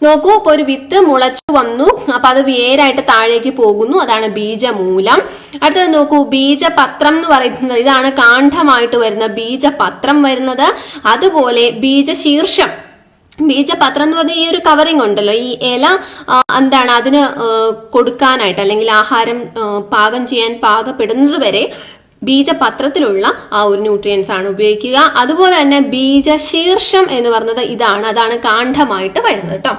നോക്കൂ, ഇപ്പൊ ഒരു വിത്ത് മുളച്ചു വന്നു. അപ്പൊ അത് വേരായിട്ട് താഴേക്ക് പോകുന്നു. അതാണ് ബീജമൂലം. അടുത്തത് നോക്കൂ, ബീജപത്രം എന്ന് പറയുന്നത് ഇതാണ് കാണ്ഡമായിട്ട് വരുന്ന ബീജപത്രം വരുന്നത്. അതുപോലെ ബീജശീർഷം, ബീജപത്രം എന്ന് പറഞ്ഞാൽ ഈ ഒരു കവറിങ് ഉണ്ടല്ലോ, ഈ ഇല എന്താണ് അതിന് കൊടുക്കാനായിട്ട് അല്ലെങ്കിൽ ആഹാരം പാകം ചെയ്യാൻ പാകപ്പെടുന്നത് വരെ ബീജപത്രത്തിലുള്ള ആ ഒരു ന്യൂട്രിയൻസ് ആണ് ഉപയോഗിക്കുക. അതുപോലെ തന്നെ ബീജശീർഷം എന്ന് പറഞ്ഞത് അതാണ് കാണ്ഡമായിട്ട് വരുന്നത് കേട്ടോ.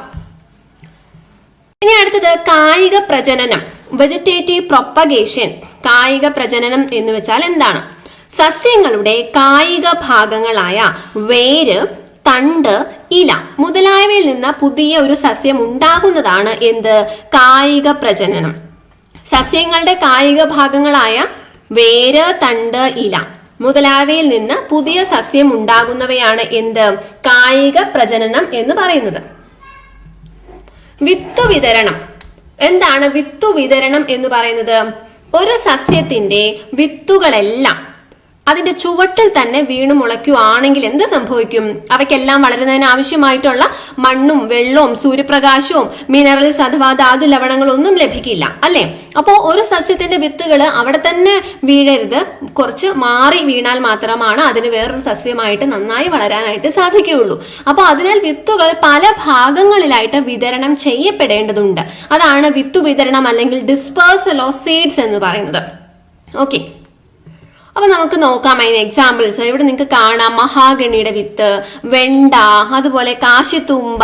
ഇനി അടുത്തത് കായിക പ്രജനനം, വെജിറ്റേറ്റീവ് പ്രൊപ്പഗേഷൻ. കായിക പ്രജനനം എന്ന് വെച്ചാൽ എന്താണ്? സസ്യങ്ങളുടെ കായിക ഭാഗങ്ങളായ വേര്, തണ്ട്, ഇല മുതലായവയിൽ നിന്ന് പുതിയ ഒരു സസ്യം ഉണ്ടാകുന്നതാണ് എന്ത്? കായിക പ്രജനനം. സസ്യങ്ങളുടെ കായിക ഭാഗങ്ങളായ വേര്, തണ്ട്, ഇല മുതലായവയിൽ നിന്ന് പുതിയ സസ്യം ഉണ്ടാകുന്നവയാണ് എന്ത്? കായിക പ്രജനനം എന്ന് പറയുന്നത്. വിത്തുവിതരണം. എന്താണ് വിത്തുവിതരണം എന്ന് പറയുന്നത്? ഒരു സസ്യത്തിന്റെ വിത്തുകളെല്ലാം അതിന്റെ ചുവട്ടിൽ തന്നെ വീണു മുളയ്ക്കുവാണെങ്കിൽ എന്ത് സംഭവിക്കും? അവയ്ക്കെല്ലാം വളരുന്നതിന് ആവശ്യമായിട്ടുള്ള മണ്ണും വെള്ളവും സൂര്യപ്രകാശവും മിനറൽസ് അഥവാ ധാതു ലവണങ്ങളൊന്നും ലഭിക്കില്ല, അല്ലെ? അപ്പോ ഒരു സസ്യത്തിന്റെ വിത്തുകൾ അവിടെ തന്നെ വീഴരുത്, കുറച്ച് മാറി വീണാൽ മാത്രമാണ് അതിന് വേറൊരു സസ്യമായിട്ട് നന്നായി വളരാനായിട്ട് സാധിക്കുകയുള്ളൂ. അപ്പൊ അതിനാൽ വിത്തുകൾ പല ഭാഗങ്ങളിലായിട്ട് വിതരണം ചെയ്യപ്പെടേണ്ടതുണ്ട്. അതാണ് വിത്തുവിതരണം അല്ലെങ്കിൽ ഡിസ്പേഴ്സൽ ഓഫ് സീഡ്സ് എന്ന് പറയുന്നത്. ഓക്കെ, അപ്പൊ നമുക്ക് നോക്കാം അതിന് എക്സാമ്പിൾസ്. ഇവിടെ നിങ്ങൾക്ക് കാണാം മഹാഗണിയുടെ വിത്ത്, വെണ്ട, അതുപോലെ കാശിത്തുമ്പ,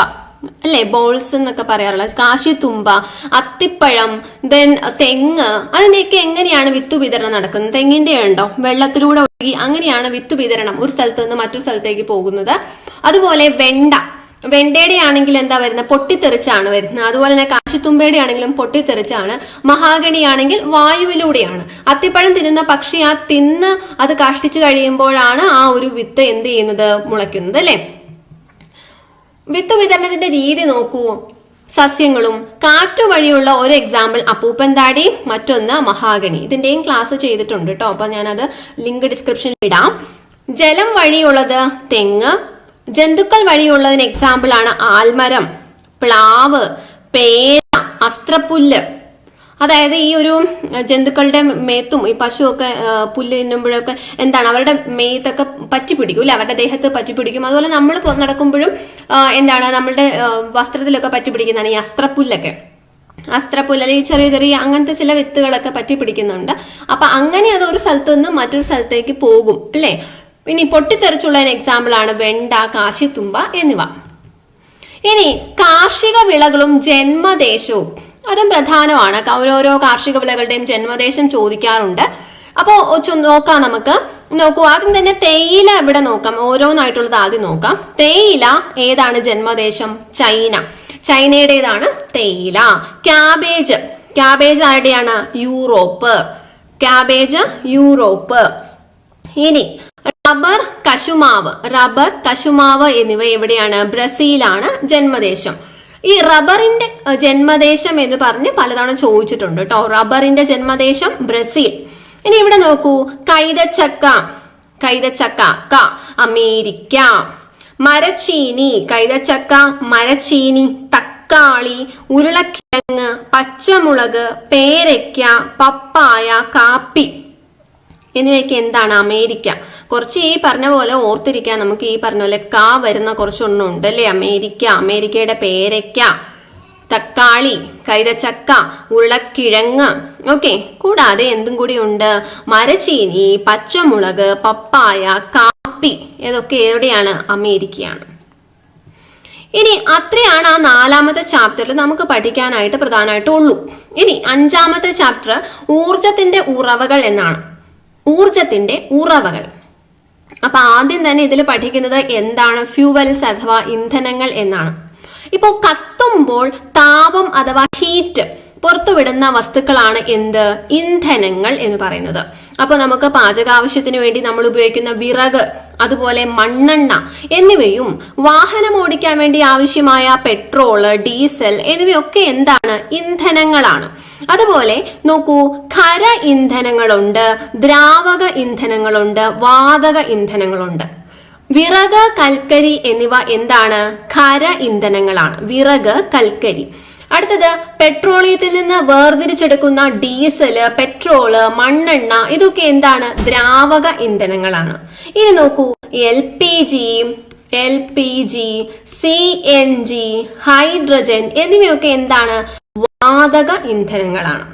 അല്ലെ, ബോൾസ് എന്നൊക്കെ പറയാറുള്ള കാശിത്തുമ്പ, അത്തിപ്പഴം, ദെൻ തെങ്ങ്. അതിന്റെയൊക്കെ എങ്ങനെയാണ് വിത്തു വിതരണം നടക്കുന്നത്? തെങ്ങിന്റെ ഉണ്ടോ വെള്ളത്തിലൂടെ ഒഴുകി, അങ്ങനെയാണ് വിത്തു വിതരണം ഒരു സ്ഥലത്ത് നിന്ന് മറ്റൊരു സ്ഥലത്തേക്ക് പോകുന്നത്. അതുപോലെ വെണ്ടയുടെ ആണെങ്കിൽ എന്താ വരുന്നത്? പൊട്ടിത്തെറിച്ചാണ് വരുന്നത്. അതുപോലെ തന്നെ കാശിത്തുമ്പയുടെ ആണെങ്കിലും പൊട്ടിത്തെറിച്ചാണ്. മഹാഗണി ആണെങ്കിൽ വായുവിലൂടെയാണ്. അത്തിപ്പഴം തിന്നുന്ന പക്ഷി തിന്ന് അത് കാഷ്ടിച്ചു കഴിയുമ്പോഴാണ് ആ ഒരു വിത്ത് എന്ത് ചെയ്യുന്നത്? മുളയ്ക്കുന്നത്, അല്ലെ? വിത്ത് വിതരണത്തിന്റെ രീതി നോക്കൂ. സസ്യങ്ങളും കാറ്റു വഴിയുള്ള ഒരു എക്സാമ്പിൾ അപ്പൂപ്പൻ താടി, മറ്റൊന്ന് മഹാഗണി. ഇതിന്റെയും ക്ലാസ് ചെയ്തിട്ടുണ്ട് കേട്ടോ. അപ്പൊ ഞാനത് ലിങ്ക് ഡിസ്ക്രിപ്ഷനിൽ ഇടാം. ജലം വഴിയുള്ളത് തെങ്ങ്, ജന്തുക്കൾ വഴിയുള്ളതിന് എക്സാമ്പിൾ ആണ് ആൽമരം, പ്ലാവ്, പേര, അസ്ത്രപ്പുല്ല്. അതായത് ഈ ഒരു ജന്തുക്കളുടെ മേത്തും ഈ പശുവൊക്കെ പുല്ല് തിന്നുമ്പോഴൊക്കെ എന്താണ് അവരുടെ മേത്തൊക്കെ പറ്റി പിടിക്കും, അല്ലെ? അവരുടെ ദേഹത്ത് പറ്റി പിടിക്കും. അതുപോലെ നമ്മൾ നടക്കുമ്പോഴും എന്താണ് നമ്മളുടെ വസ്ത്രത്തിലൊക്കെ പറ്റി പിടിക്കുന്നതാണ് ഈ അസ്ത്രപ്പുല്ലൊക്കെ. അസ്ത്രപ്പുല്ല് അല്ലെങ്കിൽ ചെറിയ ചെറിയ അങ്ങനത്തെ ചില വിത്തുകളൊക്കെ പറ്റി പിടിക്കുന്നുണ്ട്. അപ്പൊ അങ്ങനെ അത് ഒരു സ്ഥലത്ത് നിന്ന് മറ്റൊരു സ്ഥലത്തേക്ക് പോകും, അല്ലെ? ഇനി പൊട്ടിത്തെറിച്ചുള്ള എക്സാമ്പിൾ ആണ് വെണ്ട, കാശിത്തുമ്പ എന്നിവ. ഇനി കാർഷിക വിളകളും ജന്മദേശവും അതും പ്രധാനമാണ്. ഓരോരോ കാർഷിക വിളകളുടെയും ജന്മദേശം ചോദിക്കാറുണ്ട്. അപ്പോ നോക്കാം നമുക്ക്. നോക്കൂ, ആദ്യം തന്നെ തേയില ഇവിടെ നോക്കാം. ഓരോന്നായിട്ടുള്ളത് ആദ്യം നോക്കാം. തേയില ഏതാണ് ജന്മദേശം? ചൈന. ചൈനയുടേതാണ് തേയില. ക്യാബേജ്, ക്യാബേജ് ആരുടെയാണ്? യൂറോപ്പ്. Cabbage Europe. ഇനി റബ്ബർ, കശുമാവ്. റബ്ബർ, കശുമാവ് എന്നിവ എവിടെയാണ്? ബ്രസീലാണ് ജന്മദേശം. ഈ റബ്ബറിന്റെ ജന്മദേശം എന്ന് പറഞ്ഞ് പലതവണ ചോദിച്ചിട്ടുണ്ട് കേട്ടോ. റബ്ബറിന്റെ ജന്മദേശം ബ്രസീൽ. ഇനി ഇവിടെ നോക്കൂ, കൈതച്ചക്ക. കൈതച്ചക്ക ക അമേരിക്ക. മരച്ചീനി, കൈതച്ചക്ക, മരച്ചീനി. തക്കാളി, ഉരുളക്കിഴങ്ങ്, പച്ചമുളക്, പേരയ്ക്ക, പപ്പായ, കാപ്പി എന്നിവയൊക്കെ എന്താണ്? അമേരിക്ക. കുറച്ച് ഈ പറഞ്ഞ പോലെ ഓർത്തിരിക്കാൻ നമുക്ക് ഈ പറഞ്ഞ പോലെ കാ വരുന്ന കുറച്ചൊന്നും ഉണ്ട് അല്ലേ? അമേരിക്ക, അമേരിക്കയുടെ പേരയ്ക്ക, തക്കാളി, കൈതച്ചക്ക, ഉരുളക്കിഴങ്ങ്. ഓക്കെ, കൂടാതെ എന്തും കൂടി ഉണ്ട്? മരച്ചീനി, പച്ചമുളക്, പപ്പായ, കാപ്പി. ഇതൊക്കെ എവിടെയാണ്? അമേരിക്കയാണ്. ഇനി അത്രയാണ് ആ 4ാമത്തെ ചാപ്റ്ററിൽ നമുക്ക് പഠിക്കാനായിട്ട് പ്രധാനമായിട്ടും ഉള്ളൂ. ഇനി 5ാമത്തെ ചാപ്റ്റർ ഊർജത്തിന്റെ ഉറവകൾ എന്നാണ്. ഊർജത്തിന്റെ ഉറവകൾ. അപ്പൊ ആദ്യം തന്നെ ഇതിൽ പഠിക്കുന്നത് എന്താണ്? ഫ്യൂവൽസ് അഥവാ ഇന്ധനങ്ങൾ എന്നാണ്. ഇപ്പോ കത്തുമ്പോൾ താപം അഥവാ ഹീറ്റ് പുറത്തുവിടുന്ന വസ്തുക്കളാണ് എന്ത്? ഇന്ധനങ്ങൾ എന്ന് പറയുന്നത്. അപ്പൊ നമുക്ക് പാചകാവശ്യത്തിന് വേണ്ടി നമ്മൾ ഉപയോഗിക്കുന്ന വിറക്, അതുപോലെ മണ്ണെണ്ണ എന്നിവയും വാഹനം ഓടിക്കാൻ വേണ്ടി ആവശ്യമായ പെട്രോള്, ഡീസൽ എന്നിവയൊക്കെ എന്താണ്? ഇന്ധനങ്ങളാണ്. അതുപോലെ നോക്കൂ, ഖര ഇന്ധനങ്ങളുണ്ട്, ദ്രാവക ഇന്ധനങ്ങളുണ്ട്, വാതക ഇന്ധനങ്ങളുണ്ട്. വിറക്, കൽക്കരി എന്നിവ എന്താണ്? ഖര ഇന്ധനങ്ങളാണ്. വിറക്, കൽക്കരി. അടുത്തത് പെട്രോളിയത്തിൽ നിന്ന് വേർതിരിച്ചെടുക്കുന്ന ഡീസല്, പെട്രോള്, മണ്ണെണ്ണ ഇതൊക്കെ എന്താണ്? ദ്രാവക ഇന്ധനങ്ങളാണ്. ഇനി നോക്കൂ, LPG, CNG, ഹൈഡ്രജൻ എന്നിവയൊക്കെ എന്താണ്? വാതക ഇന്ധനങ്ങളാണ്.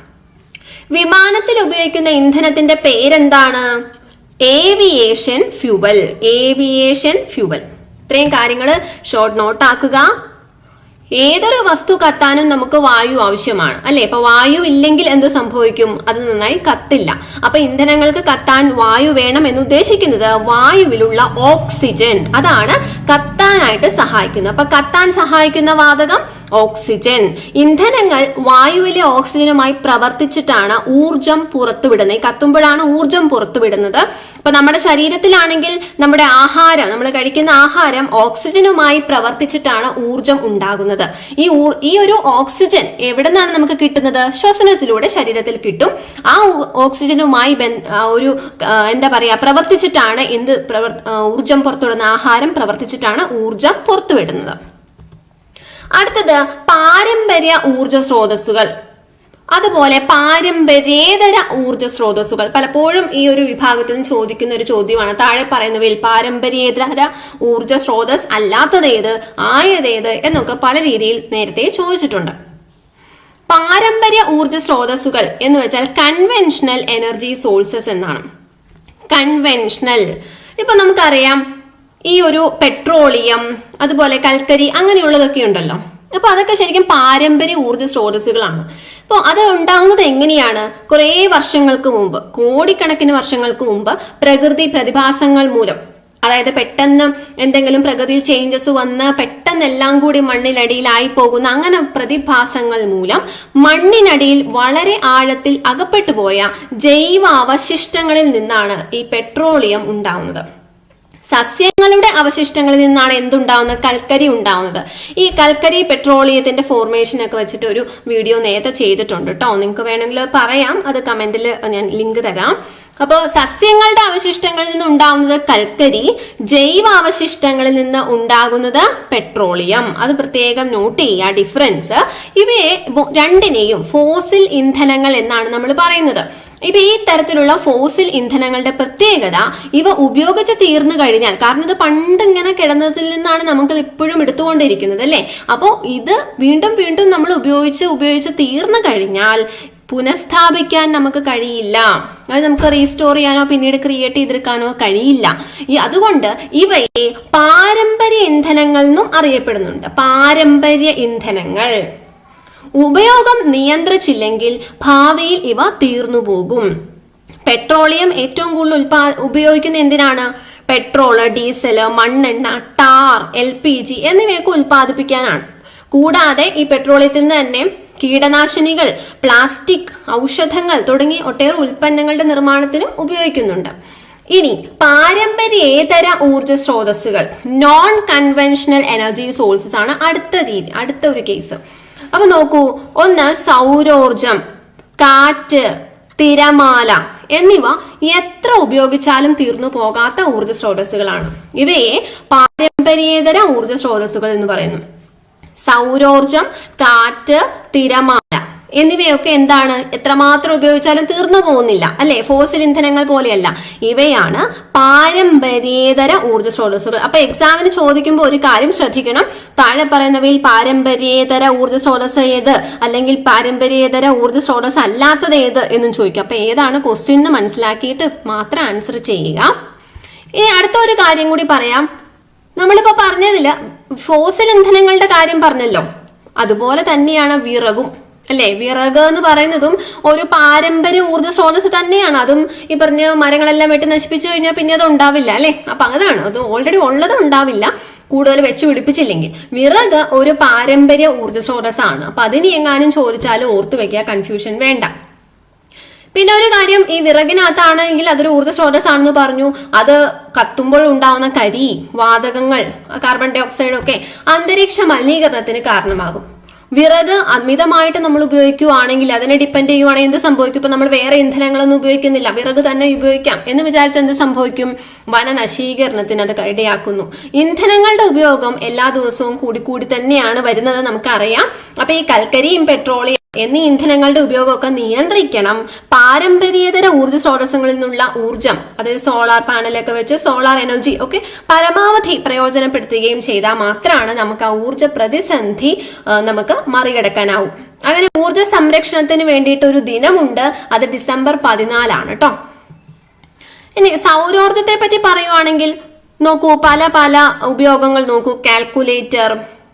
വിമാനത്തിൽ ഉപയോഗിക്കുന്ന ഇന്ധനത്തിന്റെ പേരെന്താണ്? Aviation fuel. Aviation fuel. ഇത്രയും കാര്യങ്ങൾ ഷോർട്ട് നോട്ട് ആക്കുക. ഏതൊരു വസ്തു കത്താനും നമുക്ക് വായു ആവശ്യമാണ് അല്ലെ? ഇപ്പൊ വായു ഇല്ലെങ്കിൽ എന്ത് സംഭവിക്കും? അത് നന്നായി കത്തില്ല. അപ്പൊ ഇന്ധനങ്ങൾക്ക് കത്താൻ വായു വേണം എന്ന് ഉദ്ദേശിക്കുന്നത് വായുവിലുള്ള ഓക്സിജൻ, അതാണ് കത്താനായിട്ട് സഹായിക്കുന്നത്. അപ്പൊ കത്താൻ സഹായിക്കുന്ന വാതകം ഓക്സിജൻ. ഇന്ധനങ്ങൾ വായുവിലെ ഓക്സിജനുമായി പ്രവർത്തിച്ചിട്ടാണ് ഊർജം പുറത്തുവിടുന്നത്. ഈ കത്തുമ്പോഴാണ് ഊർജം പുറത്തുവിടുന്നത്. അപ്പൊ നമ്മുടെ ശരീരത്തിലാണെങ്കിൽ നമ്മുടെ ആഹാരം, നമ്മൾ കഴിക്കുന്ന ആഹാരം ഓക്സിജനുമായി പ്രവർത്തിച്ചിട്ടാണ് ഊർജം ഉണ്ടാകുന്നത്. ഈ ഒരു ഓക്സിജൻ എവിടെ നിന്നാണ് നമുക്ക് കിട്ടുന്നത്? ശ്വസനത്തിലൂടെ ശരീരത്തിൽ കിട്ടും. ആ ഓക്സിജനുമായി ഒരു എന്താ പറയാ പ്രവർത്തിച്ചിട്ടാണ് ഊർജം പുറത്തുവിടുന്ന ആഹാരം പ്രവർത്തിച്ചിട്ടാണ് ഊർജം പുറത്തുവിടുന്നത്. അടുത്തത് പാരമ്പര്യ ഊർജ സ്രോതസ്സുകൾ, അതുപോലെ പാരമ്പര്യേതര ഊർജ സ്രോതസ്സുകൾ. പലപ്പോഴും ഈ ഒരു വിഭാഗത്തിൽ നിന്ന് ചോദിക്കുന്ന ഒരു ചോദ്യമാണ്. താഴെ പറയുന്നവയിൽ പാരമ്പര്യേതര ഊർജ സ്രോതസ് അല്ലാത്തതേത്, ആയതേത് എന്നൊക്കെ പല രീതിയിൽ നേരത്തെ ചോദിച്ചിട്ടുണ്ട്. പാരമ്പര്യ ഊർജ സ്രോതസ്സുകൾ എന്ന് വെച്ചാൽ കൺവെൻഷണൽ എനർജി സോഴ്സസ് എന്നാണ്. കൺവെൻഷണൽ, ഇപ്പൊ നമുക്കറിയാം ഈ ഒരു പെട്രോളിയം, അതുപോലെ കൽക്കരി അങ്ങനെയുള്ളതൊക്കെ ഉണ്ടല്ലോ. അപ്പൊ അതൊക്കെ ശരിക്കും പാരമ്പര്യ ഊർജ സ്രോതസ്സുകളാണ്. അപ്പോൾ അത് ഉണ്ടാകുന്നത് എങ്ങനെയാണ്? കുറേ വർഷങ്ങൾക്ക് മുമ്പ്, കോടിക്കണക്കിന് വർഷങ്ങൾക്ക് മുമ്പ് പ്രകൃതി പ്രതിഭാസങ്ങൾ മൂലം, അതായത് പെട്ടെന്ന് എന്തെങ്കിലും പ്രകൃതിയിൽ ചേഞ്ചസ് വന്ന് പെട്ടെന്ന് എല്ലാം കൂടി മണ്ണിനടിയിലായി പോകുന്ന അങ്ങനെ പ്രതിഭാസങ്ങൾ മൂലം മണ്ണിനടിയിൽ വളരെ ആഴത്തിൽ അകപ്പെട്ടു പോയ ജൈവ അവശിഷ്ടങ്ങളിൽ നിന്നാണ് ഈ പെട്രോളിയം ഉണ്ടാവുന്നത്. സസ്യങ്ങളുടെ അവശിഷ്ടങ്ങളിൽ നിന്നാണ് എന്തുണ്ടാവുന്നത്? കൽക്കരി ഉണ്ടാവുന്നത്. ഈ കൽക്കരി പെട്രോളിയത്തിന്റെ ഫോർമേഷൻ ഒക്കെ വെച്ചിട്ട് ഒരു വീഡിയോ നേരത്തെ ചെയ്തിട്ടുണ്ട് കേട്ടോ. നിങ്ങൾക്ക് വേണമെങ്കിൽ പറയാം, അത് കമന്റിൽ ഞാൻ ലിങ്ക് തരാം. അപ്പോൾ സസ്യങ്ങളുടെ അവശിഷ്ടങ്ങളിൽ നിന്ന് ഉണ്ടാകുന്നത് കൽക്കരി, ജൈവ അവശിഷ്ടങ്ങളിൽ നിന്ന് ഉണ്ടാകുന്നത് പെട്രോളിയം. അത് പ്രത്യേകം നോട്ട് ചെയ്യുക ഡിഫറൻസ്. ഇവയെ രണ്ടിനെയും ഫോസിൽ ഇന്ധനങ്ങൾ എന്നാണ് നമ്മൾ പറയുന്നത്. ഇപ്പൊ ഈ തരത്തിലുള്ള ഫോസിൽ ഇന്ധനങ്ങളുടെ പ്രത്യേകത, ഇവ ഉപയോഗിച്ച് തീർന്നു കഴിഞ്ഞാൽ, കാരണം ഇത് പണ്ട് ഇങ്ങനെ കിടന്നതിൽ നിന്നാണ് നമുക്ക് ഇപ്പോഴും എടുത്തുകൊണ്ടിരിക്കുന്നത് അല്ലെ. അപ്പോൾ ഇത് വീണ്ടും വീണ്ടും നമ്മൾ ഉപയോഗിച്ച് തീർന്നു കഴിഞ്ഞാൽ പുനഃസ്ഥാപിക്കാൻ നമുക്ക് കഴിയില്ല. അത് നമുക്ക് റീസ്റ്റോർ ചെയ്യാനോ പിന്നീട് ക്രിയേറ്റ് ചെയ്തെടുക്കാനോ കഴിയില്ല. അതുകൊണ്ട് ഇവയെ പാരമ്പര്യ ഇന്ധനങ്ങൾ എന്നും അറിയപ്പെടുന്നുണ്ട്. പാരമ്പര്യ ഇന്ധനങ്ങൾ ഉപയോഗം നിയന്ത്രിച്ചില്ലെങ്കിൽ ഭാവിയിൽ ഇവ തീർന്നു പോകും. പെട്രോളിയം ഏറ്റവും കൂടുതൽ ഉപയോഗിക്കുന്ന എന്തിനാണ്? പെട്രോള്, ഡീസല്, മണ്ണെണ്ണ, ടാർ, LPG എന്നിവയൊക്കെ ഉൽപ്പാദിപ്പിക്കാനാണ്. കൂടാതെ ഈ പെട്രോളിയത്തിൽ നിന്ന് തന്നെ കീടനാശിനികൾ, പ്ലാസ്റ്റിക്, ഔഷധങ്ങൾ തുടങ്ങി ഒട്ടേറെ ഉൽപ്പന്നങ്ങളുടെ നിർമ്മാണത്തിനും ഉപയോഗിക്കുന്നുണ്ട്. ഇനി പാരമ്പര്യേതര ഊർജ സ്രോതസ്സുകൾ, നോൺ കൺവെൻഷണൽ എനർജി സോഴ്സസ് ആണ് അടുത്ത ഒരു കേസ്. അപ്പൊ നോക്കൂ, ഒന്ന് സൗരോർജം, കാറ്റ്, തിരമാല എന്നിവ എത്ര ഉപയോഗിച്ചാലും തീർന്നു പോകാത്ത ഊർജ സ്രോതസ്സുകളാണ്. ഇവയെ പാരമ്പര്യേതര ഊർജ സ്രോതസ്സുകൾ എന്ന് പറയുന്നു. സൗരോർജം, കാറ്റ്, തിരമാല എന്നിവയൊക്കെ എന്താണ്? എത്രമാത്രം ഉപയോഗിച്ചാലും തീർന്നു പോകുന്നില്ല അല്ലെ? ഫോസിൽ ഇന്ധനങ്ങൾ പോലെയല്ല. ഇവയാണ് പാരമ്പര്യേതര ഊർജ സ്രോതസ്സുകൾ. അപ്പൊ എക്സാമിന് ചോദിക്കുമ്പോൾ ഒരു കാര്യം ശ്രദ്ധിക്കണം. താഴെ പറയുന്നവയിൽ പാരമ്പര്യേതര ഊർജ സ്രോതസ് ഏത്, അല്ലെങ്കിൽ പാരമ്പര്യേതര ഊർജ സ്രോതസ് അല്ലാത്തത് ഏത് എന്നും ചോദിക്കും. അപ്പൊ ഏതാണ് ക്വസ്റ്റ്യൻ എന്ന് മനസ്സിലാക്കിയിട്ട് മാത്രം ആൻസർ ചെയ്യുക. ഇനി അടുത്ത ഒരു കാര്യം കൂടി പറയാം. നമ്മളിപ്പോ പറഞ്ഞതില്ല, ഫോസിൽ ഇന്ധനങ്ങളുടെ കാര്യം പറഞ്ഞല്ലോ, അതുപോലെ തന്നെയാണ് വിറകും അല്ലെ? വിറക് എന്ന് പറയുന്നതും ഒരു പാരമ്പര്യ ഊർജ്ജ സ്രോതസ് തന്നെയാണ്. അതും ഈ പറഞ്ഞ മരങ്ങളെല്ലാം വെട്ടി നശിപ്പിച്ചു കഴിഞ്ഞാൽ പിന്നെ അത് ഉണ്ടാവില്ല അല്ലെ? അപ്പൊ അതാണ്, അത് ഓൾറെഡി ഉള്ളത് ഉണ്ടാവില്ല കൂടുതൽ വെച്ച് പിടിപ്പിച്ചില്ലെങ്കിൽ. വിറക് ഒരു പാരമ്പര്യ ഊർജ്ജ സ്രോതസ്സാണ്. അപ്പൊ അതിന് എങ്ങാനും ചോദിച്ചാലും ഓർത്തു വെക്കുക, കൺഫ്യൂഷൻ വേണ്ട. പിന്നെ ഒരു കാര്യം, ഈ വിറകിനകത്താണെങ്കിൽ അതൊരു ഊർജ്ജ സ്രോതസ്സാണെന്ന് പറഞ്ഞു. അത് കത്തുമ്പോൾ ഉണ്ടാവുന്ന കരി, വാതകങ്ങൾ, കാർബൺ ഡൈ ഓക്സൈഡ് ഒക്കെ അന്തരീക്ഷ മലിനീകരണത്തിന് കാരണമാകും. വിറക് അമിതമായിട്ട് നമ്മൾ ഉപയോഗിക്കുകയാണെങ്കിൽ, അതിനെ ഡിപ്പെൻഡ് ചെയ്യുവാണെങ്കിൽ എന്ത് സംഭവിക്കും? ഇപ്പൊ നമ്മൾ വേറെ ഇന്ധനങ്ങളൊന്നും ഉപയോഗിക്കുന്നില്ല, വിറക് തന്നെ ഉപയോഗിക്കാം എന്ന് വിചാരിച്ച് എന്ത് സംഭവിക്കും? വനനശീകരണത്തിന് അത് ഇടയാക്കുന്നു. ഇന്ധനങ്ങളുടെ ഉപയോഗം എല്ലാ ദിവസവും കൂടി തന്നെയാണ് വരുന്നത്, നമുക്കറിയാം. അപ്പൊ ഈ കൽക്കരിയും പെട്രോളിയം എന്നീ ഇന്ധനങ്ങളുടെ ഉപയോഗമൊക്കെ നിയന്ത്രിക്കണം. പാരമ്പര്യേതര ഊർജ്ജ സ്രോതസ്സുകളിൽ നിന്നുള്ള ഊർജം, അതായത് സോളാർ പാനലൊക്കെ വെച്ച് സോളാർ എനർജി ഒക്കെ പരമാവധി പ്രയോജനപ്പെടുത്തുകയും ചെയ്താൽ മാത്രമാണ് നമുക്ക് ആ ഊർജ്ജ പ്രതിസന്ധി നമുക്ക് മറികടക്കാനാവും. അങ്ങനെ ഊർജ്ജ സംരക്ഷണത്തിന് വേണ്ടിയിട്ട് ഒരു ദിനമുണ്ട്, അത് ഡിസംബർ 14 കേട്ടോ. ഇനി സൗരോർജത്തെ പറ്റി പറയുവാണെങ്കിൽ നോക്കൂ, പല ഉപയോഗങ്ങൾ നോക്കൂ. കാൽക്കുലേറ്റർ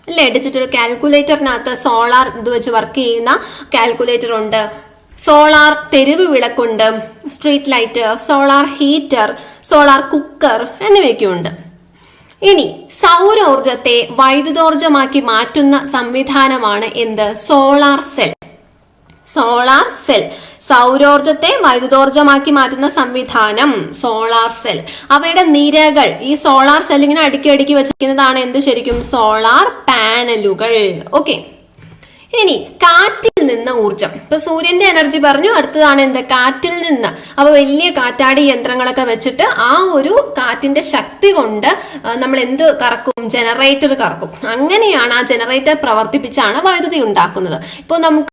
അല്ലെ, ഡിജിറ്റൽ കാൽക്കുലേറ്ററിനകത്ത് സോളാർ ഇത് വെച്ച് വർക്ക് ചെയ്യുന്ന കാൽക്കുലേറ്റർ ഉണ്ട്. സോളാർ തെരുവ് വിളക്കുണ്ട്, street light, solar heater, solar cooker എന്നിവയൊക്കെ ഉണ്ട്. ഇനി സൗരോർജത്തെ വൈദ്യുതോർജമാക്കി മാറ്റുന്ന സംവിധാനമാണ് എന്ത്? Solar cell. സോളാർ സെൽ സൗരോർജത്തെ വൈദ്യുതോർജമാക്കി മാറ്റുന്ന സംവിധാനം സോളാർ സെൽ. അവയുടെ നിരകൾ ഈ സോളാർ സെല്ലിങ്ങനെ അടുക്കി വെച്ചിരിക്കുന്നതാണ് എന്ത്? ശരിക്കും സോളാർ പാനലുകൾ. ഓക്കെ. ഇനി കാറ്റിൽ നിന്ന് ഊർജം. ഇപ്പൊ സൂര്യന്റെ എനർജി പറഞ്ഞു, അടുത്തതാണ് എന്ത്? കാറ്റിൽ നിന്ന്. അപ്പൊ വലിയ കാറ്റാടി യന്ത്രങ്ങളൊക്കെ വെച്ചിട്ട് ആ ഒരു കാറ്റിന്റെ ശക്തി കൊണ്ട് നമ്മൾ എന്ത് കറക്കും? ജനറേറ്റർ കറക്കും. അങ്ങനെയാണ് ആ ജനറേറ്റർ പ്രവർത്തിപ്പിച്ചാണ് വൈദ്യുതി ഉണ്ടാക്കുന്നത്. ഇപ്പൊ നമുക്ക്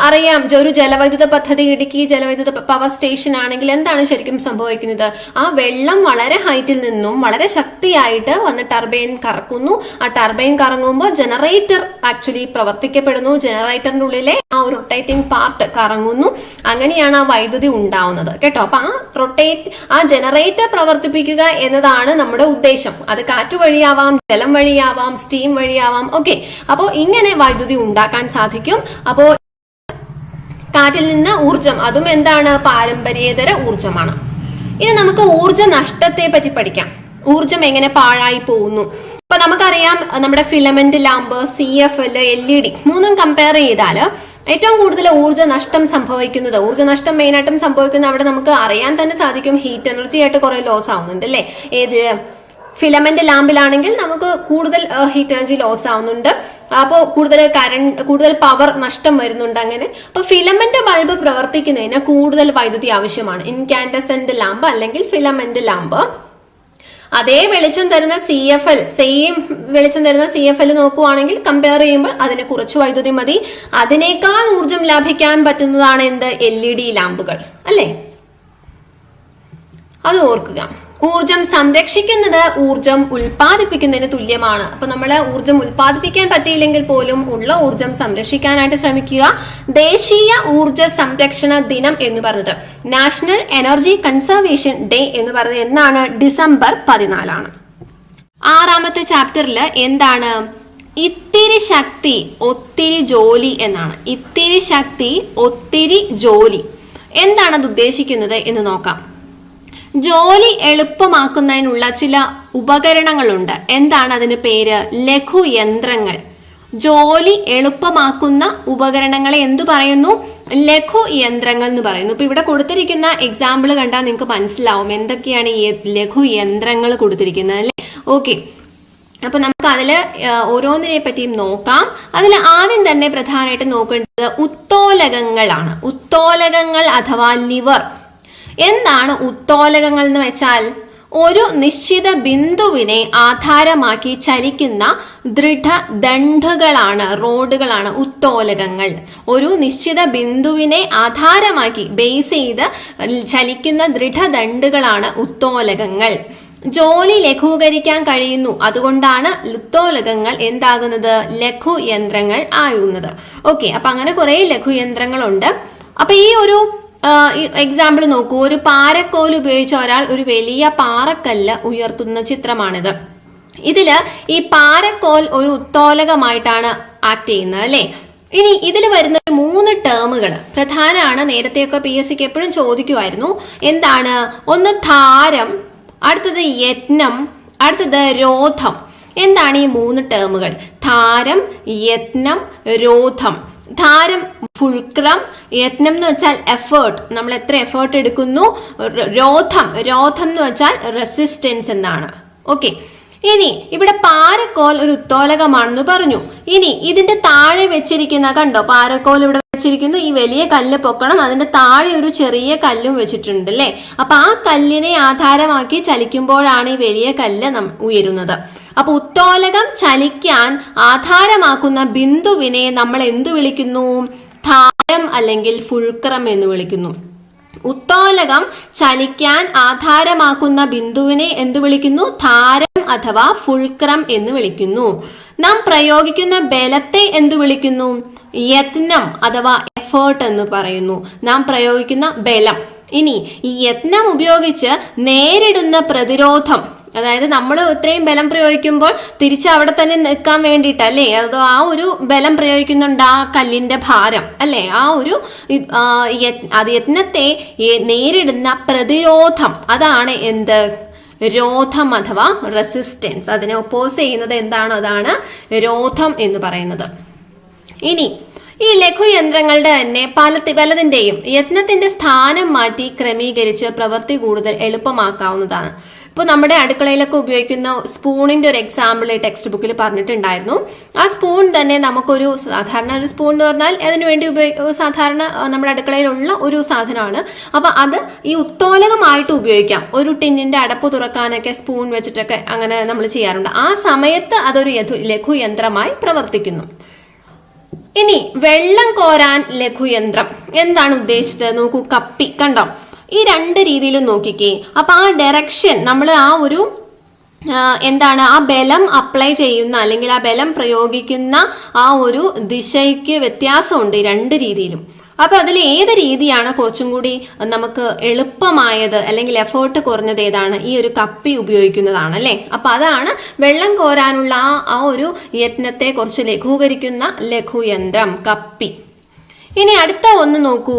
അറിയാം, ഒരു ജലവൈദ്യുത പദ്ധതി, ഇടുക്കി ജലവൈദ്യുത പവർ സ്റ്റേഷൻ ആണെങ്കിൽ എന്താണ് ശരിക്കും സംഭവിക്കുന്നത്? ആ വെള്ളം വളരെ ഹൈറ്റിൽ നിന്നും വളരെ ശക്തിയായിട്ട് വന്ന് ടർബൈൻ കറക്കുന്നു. ആ ടർബൈൻ കറങ്ങുമ്പോൾ ജനറേറ്റർ ആക്ച്വലി പ്രവർത്തിക്കപ്പെടുന്നു. ജനറേറ്ററിന്റെ ഉള്ളിലെ ആ ഒരു റൊട്ടേറ്റിംഗ് പാർട്ട് കറങ്ങുന്നു. അങ്ങനെയാണ് ആ വൈദ്യുതി ഉണ്ടാവുന്നത് കേട്ടോ. അപ്പൊ ആ ജനറേറ്റർ പ്രവർത്തിപ്പിക്കുക എന്നതാണ് നമ്മുടെ ഉദ്ദേശം. അത് കാറ്റ് വഴിയാവാം, ജലം വഴിയാവാം, സ്റ്റീം വഴിയാവാം. ഓക്കെ. അപ്പോ ഇങ്ങനെ വൈദ്യുതി ഉണ്ടാക്കാൻ സാധിക്കും. അപ്പോ കാറ്റിൽ നിന്ന് ഊർജം, അതും എന്താണ്? പാരമ്പര്യേതര ഊർജമാണ്. ഇനി നമുക്ക് ഊർജ നഷ്ടത്തെ പറ്റി പഠിക്കാം. ഊർജം എങ്ങനെ പാഴായി പോകുന്നു? ഇപ്പൊ നമുക്കറിയാം, നമ്മുടെ ഫിലമെന്റ് ലാമ്പ്, CFL, LED മൂന്നും കമ്പയർ ചെയ്താൽ ഏറ്റവും കൂടുതൽ ഊർജ്ജ നഷ്ടം സംഭവിക്കുന്നത്, ഊർജ്ജ നഷ്ടം മെയിനായിട്ടും സംഭവിക്കുന്നത് അവിടെ നമുക്ക് അറിയാൻ തന്നെ സാധിക്കും. ഹീറ്റ് എനർജി ആയിട്ട് കുറെ ലോസ് ആവുന്നുണ്ട് അല്ലെ? ഏത് ഫിലമെന്റ് ലാമ്പിലാണെങ്കിൽ നമുക്ക് കൂടുതൽ ഹീറ്റ് എനർജി ലോസ് ആവുന്നുണ്ട്. അപ്പോൾ കൂടുതൽ പവർ നഷ്ടം വരുന്നുണ്ട്. അങ്ങനെ അപ്പൊ ഫിലമെന്റ് ബൾബ് പ്രവർത്തിക്കുന്നതിന് കൂടുതൽ വൈദ്യുതി ആവശ്യമാണ്. ഇൻകാൻഡസെന്റ് ലാമ്പ് അല്ലെങ്കിൽ ഫിലമെന്റ് ലാമ്പ്. അതേ വെളിച്ചം തരുന്ന സെയിം വെളിച്ചം തരുന്ന CFL നോക്കുവാണെങ്കിൽ കമ്പയർ ചെയ്യുമ്പോൾ അതിന് കുറച്ച് വൈദ്യുതി മതി. അതിനേക്കാൾ ഊർജം ലാഭിക്കാൻ പറ്റുന്നതാണ് എന്ത്? LED ലാമ്പുകൾ അല്ലേ? അത് ഓർക്കുക. ഊർജം സംരക്ഷിക്കുന്നത് ഊർജം ഉൽപ്പാദിപ്പിക്കുന്നതിന് തുല്യമാണ്. അപ്പൊ നമ്മള് ഊർജം ഉൽപ്പാദിപ്പിക്കാൻ പറ്റിയില്ലെങ്കിൽ പോലും ഉള്ള ഊർജം സംരക്ഷിക്കാനായിട്ട് ശ്രമിക്കുക. ദേശീയ ഊർജ സംരക്ഷണ ദിനം എന്ന് പറഞ്ഞത്, നാഷണൽ എനർജി കൺസർവേഷൻ ഡേ എന്ന് പറയുന്നത് എന്നാണ്? ഡിസംബർ 14. 6ാമത്തെ ചാപ്റ്ററിൽ എന്താണ്? ഇത്തിരി ശക്തി ഒത്തിരി ജോലി എന്നാണ്. ഇത്തിരി ശക്തി ഒത്തിരി ജോലി എന്താണ് അത് ഉദ്ദേശിക്കുന്നത് എന്ന് നോക്കാം. ജോലി എളുപ്പമാക്കുന്നതിനുള്ള ചില ഉപകരണങ്ങളുണ്ട്. എന്താണ് അതിന്റെ പേര്? ലഘുയന്ത്രങ്ങൾ. ജോലി എളുപ്പമാക്കുന്ന ഉപകരണങ്ങളെ എന്തു പറയുന്നു? ലഘുയന്ത്രങ്ങൾ എന്ന് പറയുന്നു. ഇപ്പൊ ഇവിടെ കൊടുത്തിരിക്കുന്ന എക്സാമ്പിൾ കണ്ടാൽ നിങ്ങൾക്ക് മനസ്സിലാവും എന്തൊക്കെയാണ് ഈ ലഘുയന്ത്രങ്ങൾ കൊടുത്തിരിക്കുന്നത് അല്ലെ. ഓക്കെ, അപ്പൊ നമുക്ക് അതില് ഓരോന്നിനെ പറ്റിയും നോക്കാം. അതിൽ ആദ്യം തന്നെ പ്രധാനമായിട്ട് നോക്കേണ്ടത് ഉത്തോലകങ്ങളാണ്. ഉത്തോലകങ്ങൾ അഥവാ ലിവർ. എന്താണ് ഉത്തോലകങ്ങൾ എന്ന് വെച്ചാൽ ഒരു നിശ്ചിത ബിന്ദുവിനെ ആധാരമാക്കി ചലിക്കുന്ന ദൃഢദണ്ഡുകളാണ്, റോഡുകളാണ് ഉത്തോലകങ്ങൾ. ഒരു നിശ്ചിത ബിന്ദുവിനെ ആധാരമാക്കി ബേസ് ചെയ്ത് ചലിക്കുന്ന ദൃഢദണ്ഡുകളാണ് ഉത്തോലകങ്ങൾ. ജോലി ലഘൂകരിക്കാൻ കഴിയുന്നു, അതുകൊണ്ടാണ് ഉത്തോലകങ്ങൾ എന്താകുന്നത്? ലഘുയന്ത്രങ്ങൾ ആകുന്നത്. ഓക്കെ, അപ്പൊ അങ്ങനെ കുറെ ലഘുയന്ത്രങ്ങളുണ്ട്. അപ്പൊ ഈ ഒരു എക്സാമ്പിൾ നോക്കൂ. ഒരു പാരക്കോൽ ഉപയോഗിച്ച് ഒരാൾ ഒരു വലിയ പാറക്കല്ല് ഉയർത്തുന്ന ചിത്രമാണിത്. ഇതില് ഈ പാരക്കോൽ ഒരു ഉത്തോലകമായിട്ടാണ് ആക്ട് ചെയ്യുന്നത് അല്ലെ. ഇനി ഇതിൽ വരുന്ന 3 ടേമുകൾ പ്രധാനമാണ്. നേരത്തെയൊക്കെ PSC എപ്പോഴും ചോദിക്കുമായിരുന്നു. എന്താണ്? ഒന്ന് ധാരം, അടുത്തത് യത്നം, അടുത്തത് രോധം. എന്താണ് ഈ 3 ടേമുകൾ? ധാരം, യത്നം, രോധം. ധാരം ഫുൾക്രം, യത്നം എന്ന് വെച്ചാൽ എഫേർട്ട്, നമ്മൾ എത്ര എഫേർട്ട് എടുക്കുന്നു. രോധം എന്ന് വെച്ചാൽ റെസിസ്റ്റൻസ് എന്നാണ്. ഓക്കെ, ഇനി ഇവിടെ പാരക്കോൽ ഒരു ഉത്തോലകമാണെന്ന് പറഞ്ഞു. ഇനി ഇതിന്റെ താഴെ വെച്ചിരിക്കുന്ന കണ്ടോ, പാരക്കോൽ ഇവിടെ വെച്ചിരിക്കുന്നു. ഈ വലിയ കല്ല് പൊക്കണം, അതിന്റെ താഴെ ഒരു ചെറിയ കല്ലും വെച്ചിട്ടുണ്ട് അല്ലെ. അപ്പൊ ആ കല്ലിനെ ആധാരമാക്കി ചലിക്കുമ്പോഴാണ് ഈ വലിയ കല്ല് ഉയരുന്നത്. അപ്പൊ ഉത്തോലകം ചലിക്കാൻ ആധാരമാക്കുന്ന ബിന്ദുവിനെ നമ്മൾ എന്തു വിളിക്കുന്നു? ധാരം അല്ലെങ്കിൽ ഫുൾക്രം എന്ന് വിളിക്കുന്നു. ഉത്തോലകം ചലിക്കാൻ ആധാരമാക്കുന്ന ബിന്ദുവിനെ എന്തു വിളിക്കുന്നു? ധാരം അഥവാ ഫുൾക്രം എന്ന് വിളിക്കുന്നു. നാം പ്രയോഗിക്കുന്ന ബലത്തെ എന്തു വിളിക്കുന്നു? യത്നം അഥവാ എഫേർട്ട് എന്ന് പറയുന്നു. നാം പ്രയോഗിക്കുന്ന ബലം. ഇനി ഈ യത്നം ഉപയോഗിച്ച് നേരിടുന്ന പ്രതിരോധം, അതായത് നമ്മൾ ഇത്രയും ബലം പ്രയോഗിക്കുമ്പോൾ തിരിച്ച് അവിടെ തന്നെ നിൽക്കാൻ വേണ്ടിയിട്ട് അല്ലേ, അതോ ആ ഒരു ബലം പ്രയോഗിക്കുന്നുണ്ട് ആ കല്ലിന്റെ ഭാരം അല്ലെ. ആ ഒരു യത്നത്തെ നേരിടുന്ന പ്രതിരോധം, അതാണ് എന്ത്? രോധം അഥവാ റെസിസ്റ്റൻസ്. അതിനെ ഒപ്പോസ് ചെയ്യുന്നത് എന്താണോ അതാണ് രോധം എന്ന് പറയുന്നത്. ഇനി ഈ ലഘുയന്ത്രങ്ങളുടെ തന്നെ പലതിന്റെയും യത്നത്തിന്റെ സ്ഥാനം മാറ്റി ക്രമീകരിച്ച് പ്രവൃത്തി കൂടുതൽ എളുപ്പമാക്കാവുന്നതാണ്. ഇപ്പൊ നമ്മുടെ അടുക്കളയിലൊക്കെ ഉപയോഗിക്കുന്ന സ്പൂണിന്റെ ഒരു എക്സാമ്പിൾ ടെക്സ്റ്റ് ബുക്കിൽ പറഞ്ഞിട്ടുണ്ടായിരുന്നു. ആ സ്പൂൺ തന്നെ നമുക്കൊരു സാധാരണ ഒരു സ്പൂൺ എന്ന് പറഞ്ഞാൽ അതിനുവേണ്ടി സാധാരണ നമ്മുടെ അടുക്കളയിലുള്ള ഒരു സാധനമാണ്. അപ്പൊ അത് ഈ ഉത്തോലകമായിട്ട് ഉപയോഗിക്കാം. ഒരു ടിന്നിന്റെ അടപ്പ് തുറക്കാനൊക്കെ സ്പൂൺ വെച്ചിട്ടൊക്കെ അങ്ങനെ നമ്മൾ ചെയ്യാറുണ്ട്. ആ സമയത്ത് അതൊരു ലഘുയന്ത്രമായി പ്രവർത്തിക്കുന്നു. ഇനി വെള്ളം കോരാൻ ലഘുയന്ത്രം എന്താണ് ഉദ്ദേശിച്ചത്? നോക്കൂ, കപ്പി കണ്ടോ. ഈ 2 രീതിയിലും നോക്കിക്കേ. അപ്പൊ ആ ഡയറക്ഷൻ നമ്മൾ ആ ഒരു എന്താണ് ആ ബലം അപ്ലൈ ചെയ്യുന്ന അല്ലെങ്കിൽ ആ ബലം പ്രയോഗിക്കുന്ന ആ ഒരു ദിശയ്ക്ക് വ്യത്യാസമുണ്ട് ഈ 2 രീതിയിലും. അപ്പൊ അതിൽ ഏത് രീതിയാണ് കുറച്ചും കൂടി നമുക്ക് എളുപ്പമായത് അല്ലെങ്കിൽ എഫേർട്ട് കുറഞ്ഞത് ഏതാണ്? ഈ ഒരു കപ്പി ഉപയോഗിക്കുന്നതാണ് അല്ലെ. അപ്പൊ അതാണ് വെള്ളം കോരാനുള്ള ആ ഒരു യത്നത്തെ കുറച്ച് ലഘൂകരിക്കുന്ന ലഘുയന്ത്രം കപ്പി. ഇനി അടുത്ത ഒന്ന് നോക്കൂ,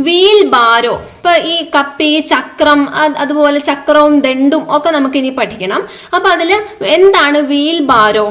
വീൽ ബാരോ. ഇപ്പൊ ഈ കപ്പി, ചക്രം, അതുപോലെ ചക്രവും ദണ്ടും ഒക്കെ നമുക്ക് ഇനി പഠിക്കണം. അപ്പൊ അതില് എന്താണ് വീൽ ബാരോ?